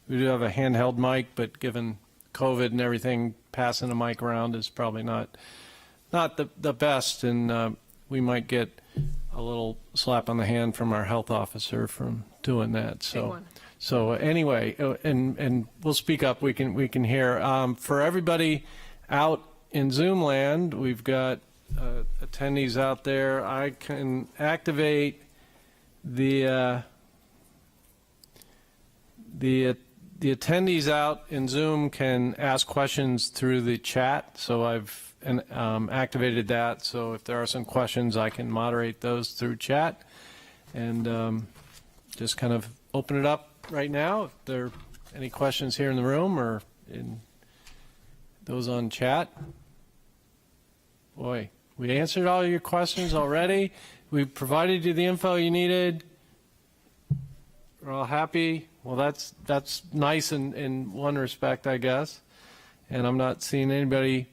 We do have a handheld mic, but given COVID and everything, passing a mic around is probably not the best, and we might get a little slap on the hand from our health officer from doing that. So anyway, and we'll speak up. We can hear. For everybody out in Zoom land, we've got attendees out there. I can activate the attendees out in Zoom can ask questions through the chat. So I've activated that. So if there are some questions, I can moderate those through chat, and just kind of open it up right now. If there are any questions here in the room or in those on chat. Boy, we answered all your questions already. We provided you the info you needed. We're all happy. Well, that's nice in one respect, I guess. And I'm not seeing anybody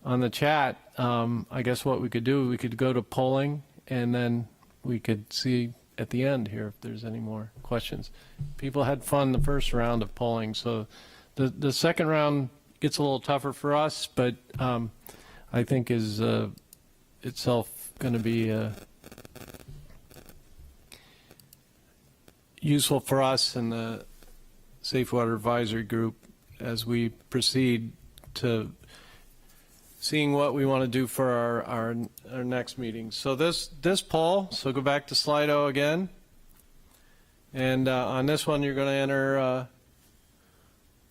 on the chat. I guess what we could do, we could go to polling, and then we could see at the end here if there's any more questions. People had fun the first round of polling, so the second round gets a little tougher for us, but I think is itself going to be useful for us and the Safe Water Advisory Group as we proceed to seeing what we want to do for our next meeting. So this poll, so go back to Slido again, and on this one you're going to enter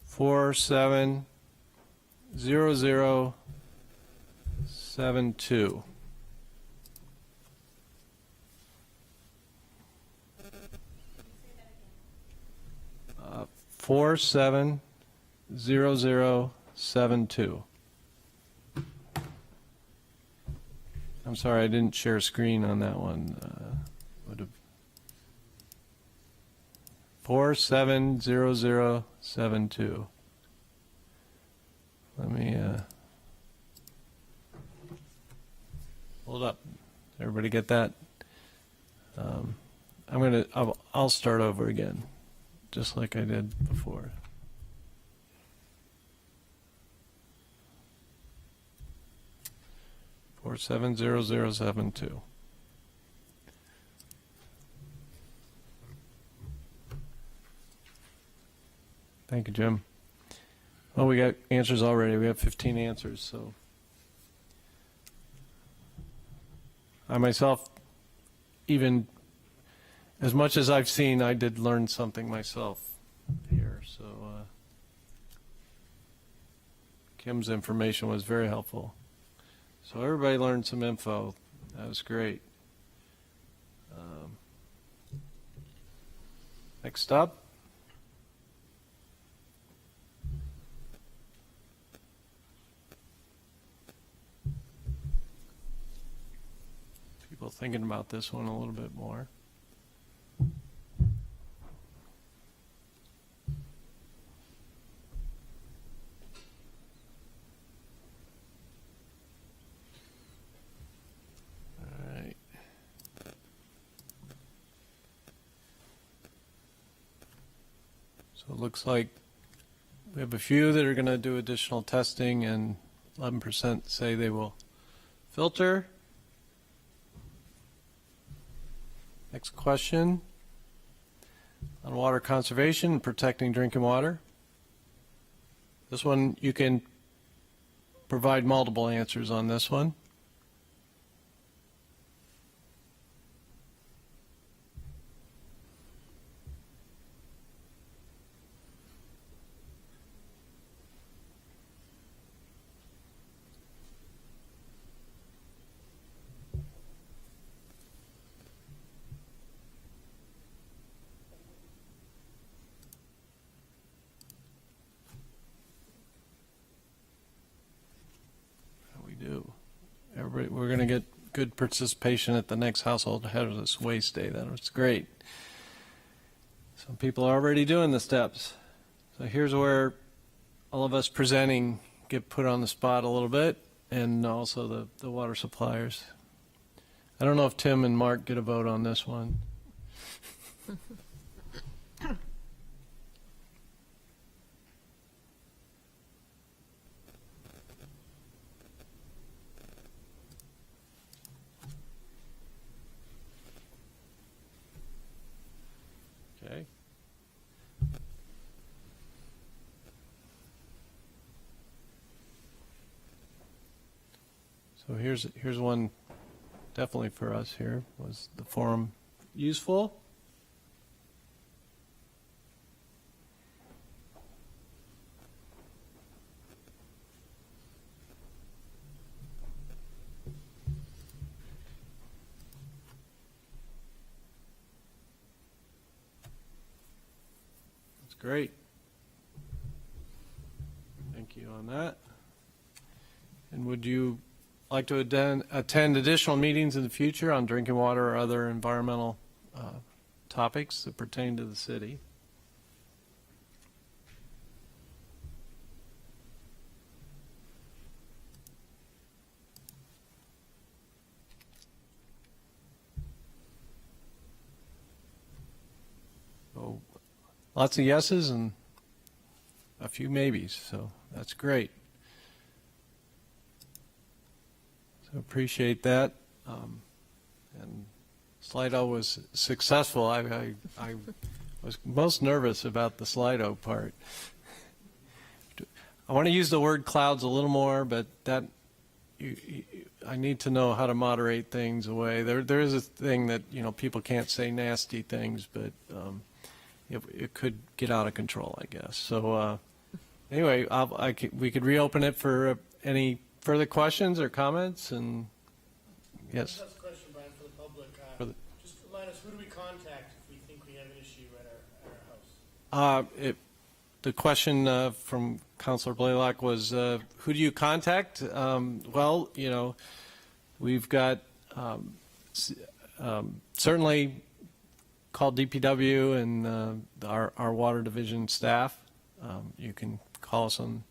470072. 470072. I'm sorry, I didn't share a screen on that one. Would have 470072. Let me hold up. Everybody get that? I'll start over again, just like I did before. Or 470072. Thank you, Jim. Well, we got answers already. We have 15 answers, so I myself, even as much as I've seen, I did learn something myself here. So Kim's information was very helpful. So everybody learned some info. That was great. Next up. People thinking about this one a little bit more. All right. So it looks like we have a few that are going to do additional testing, and 11% say they will filter. Next question on water conservation and protecting drinking water. This one, you can provide multiple answers on this one. We're going to get good participation at the next Household Hazardous Waste Day. That was great. Some people are already doing the steps. So here's where all of us presenting get put on the spot a little bit, and also the water suppliers. I don't know if Tim and Mark get a vote on this one. Okay. So here's one definitely for us here. Was the forum useful? Great. Thank you on that. And would you like to attend additional meetings in the future on drinking water or other environmental topics that pertain to the city? So, lots of yeses and a few maybes, so that's great. So appreciate that. And Slido was successful. I was most nervous about the Slido part. I want to use the word clouds a little more, but that I need to know how to moderate things away. There is a thing that, you know, people can't say nasty things, but it could get out of control, I guess. So anyway, we could reopen it for any further questions or comments. And yes. Just a question, Brian, for the public. Just remind us, who do we contact if we think we have an issue at our house? The question from Councilor Blaylock was, who do you contact? Well, you know, we've got certainly call DPW and our water division staff. You can call us on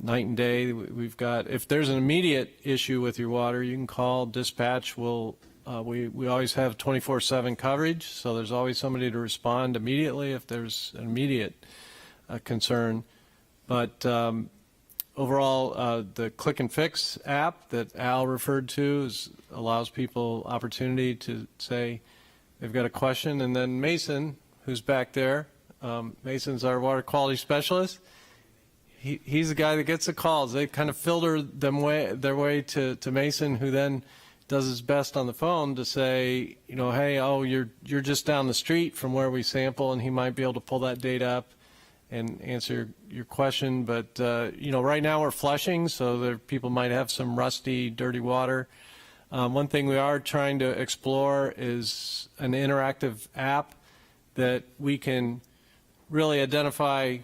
night and day. We've got, if there's an immediate issue with your water, you can call dispatch. We always have 24/7 coverage, so there's always somebody to respond immediately if there's an immediate concern. But overall, the Click and Fix app that Al referred to allows people opportunity to say they've got a question. And then Mason, who's back there, Mason's our water quality specialist. He's the guy that gets the calls. They kind of filter their way to Mason, who then does his best on the phone to say, you know, hey, oh, you're just down the street from where we sample, and he might be able to pull that data up and answer your question. But, you know, right now we're flushing, so there, people might have some rusty, dirty water. One thing we are trying to explore is an interactive app that we can really identify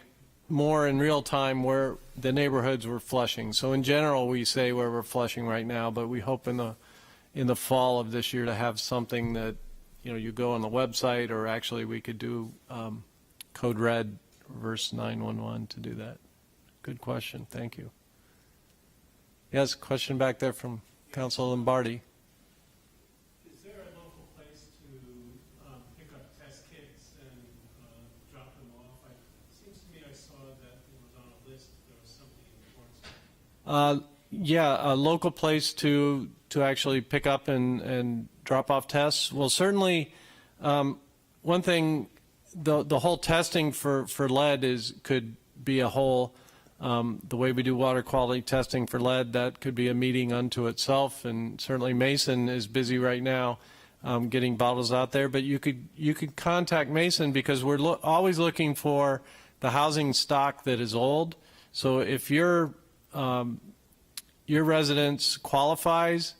more in real time where the neighborhoods we're flushing. So in general, we say where we're flushing right now, but we hope in the fall of this year to have something that, you know, you go on the website, or actually we could do code red reverse 911 to do that. Good question. Thank you. Yes, question back there from Councilor Lombardi. Is there a local place to pick up test kits and drop them off? It seems to me I saw that it was on a list. There was something in Portsmouth. Yeah, a local place to actually pick up and drop off tests. Well, certainly, one thing, the whole testing for lead could be a whole. The way we do water quality testing for lead, that could be a meeting unto itself, and certainly Mason is busy right now getting bottles out there. But you could contact Mason, because we're always looking for the housing stock that is old. So if your residence qualifies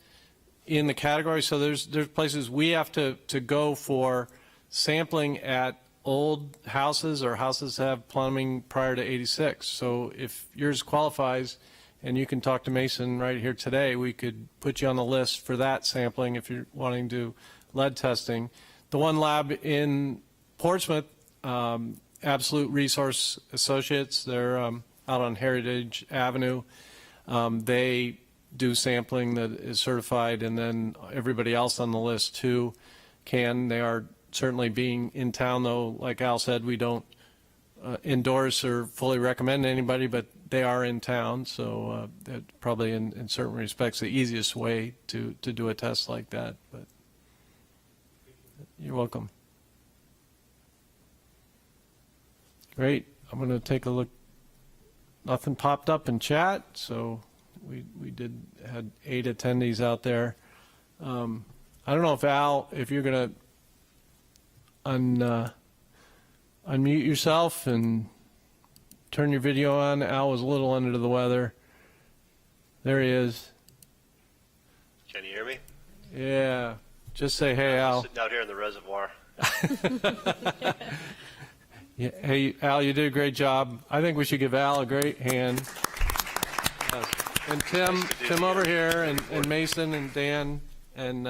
in the category, so there's places we have to go for sampling at old houses, or houses have plumbing prior to 86. So if yours qualifies and you can talk to Mason right here today, we could put you on the list for that sampling if you're wanting to do lead testing. The one lab in Portsmouth, Absolute Resource Associates, they're out on Heritage Avenue. They do sampling that is certified, and then everybody else on the list too can. They are certainly, being in town, though, like Al said, we don't endorse or fully recommend anybody, but they are in town, so that's probably in certain respects the easiest way to do a test like that. But you're welcome. Great. I'm going to take a look. Nothing popped up in chat, so we had 8 attendees out there. I don't know if Al, if you're going to unmute yourself and turn your video on. Al was a little under the weather. There he is. Can you hear me? Yeah. Just say, hey, Al. Sitting out here in the reservoir. Yeah, hey, Al, you did a great job. I think we should give Al a great hand. Yes. And Tim over here, and Mason and Dan, and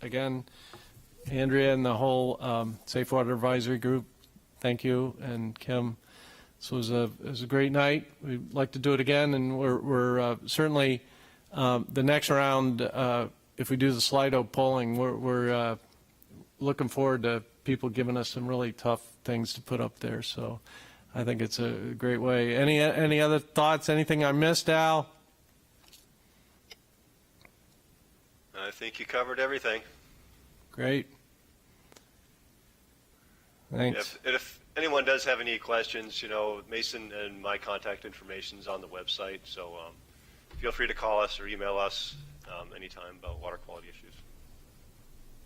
again, Andrea and the whole Safe Water Advisory Group, thank you. And Kim, this was a great night. We'd like to do it again, and we're certainly the next round, if we do the Slido polling, we're looking forward to people giving us some really tough things to put up there. So I think it's a great way. Any other thoughts? Anything I missed, Al? I think you covered everything. Great. Thanks. If anyone does have any questions, you know, Mason and my contact information is on the website, so feel free to call us or email us anytime about water quality issues.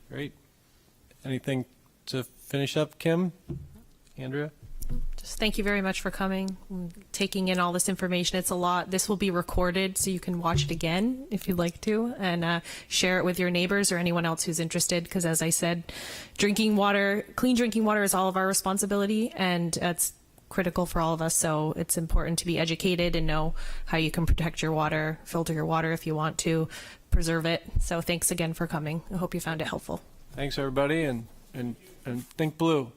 Great. Anything to finish up, Kim? Andrea? Just thank you very much for coming, taking in all this information. It's a lot. This will be recorded, so you can watch it again if you'd like to, and share it with your neighbors or anyone else who's interested. Because as I said, drinking water, clean drinking water is all of our responsibility, and that's critical for all of us. So it's important to be educated and know how you can protect your water, filter your water if you want to, preserve it. So thanks again for coming. I hope you found it helpful. Thanks, everybody, and think blue.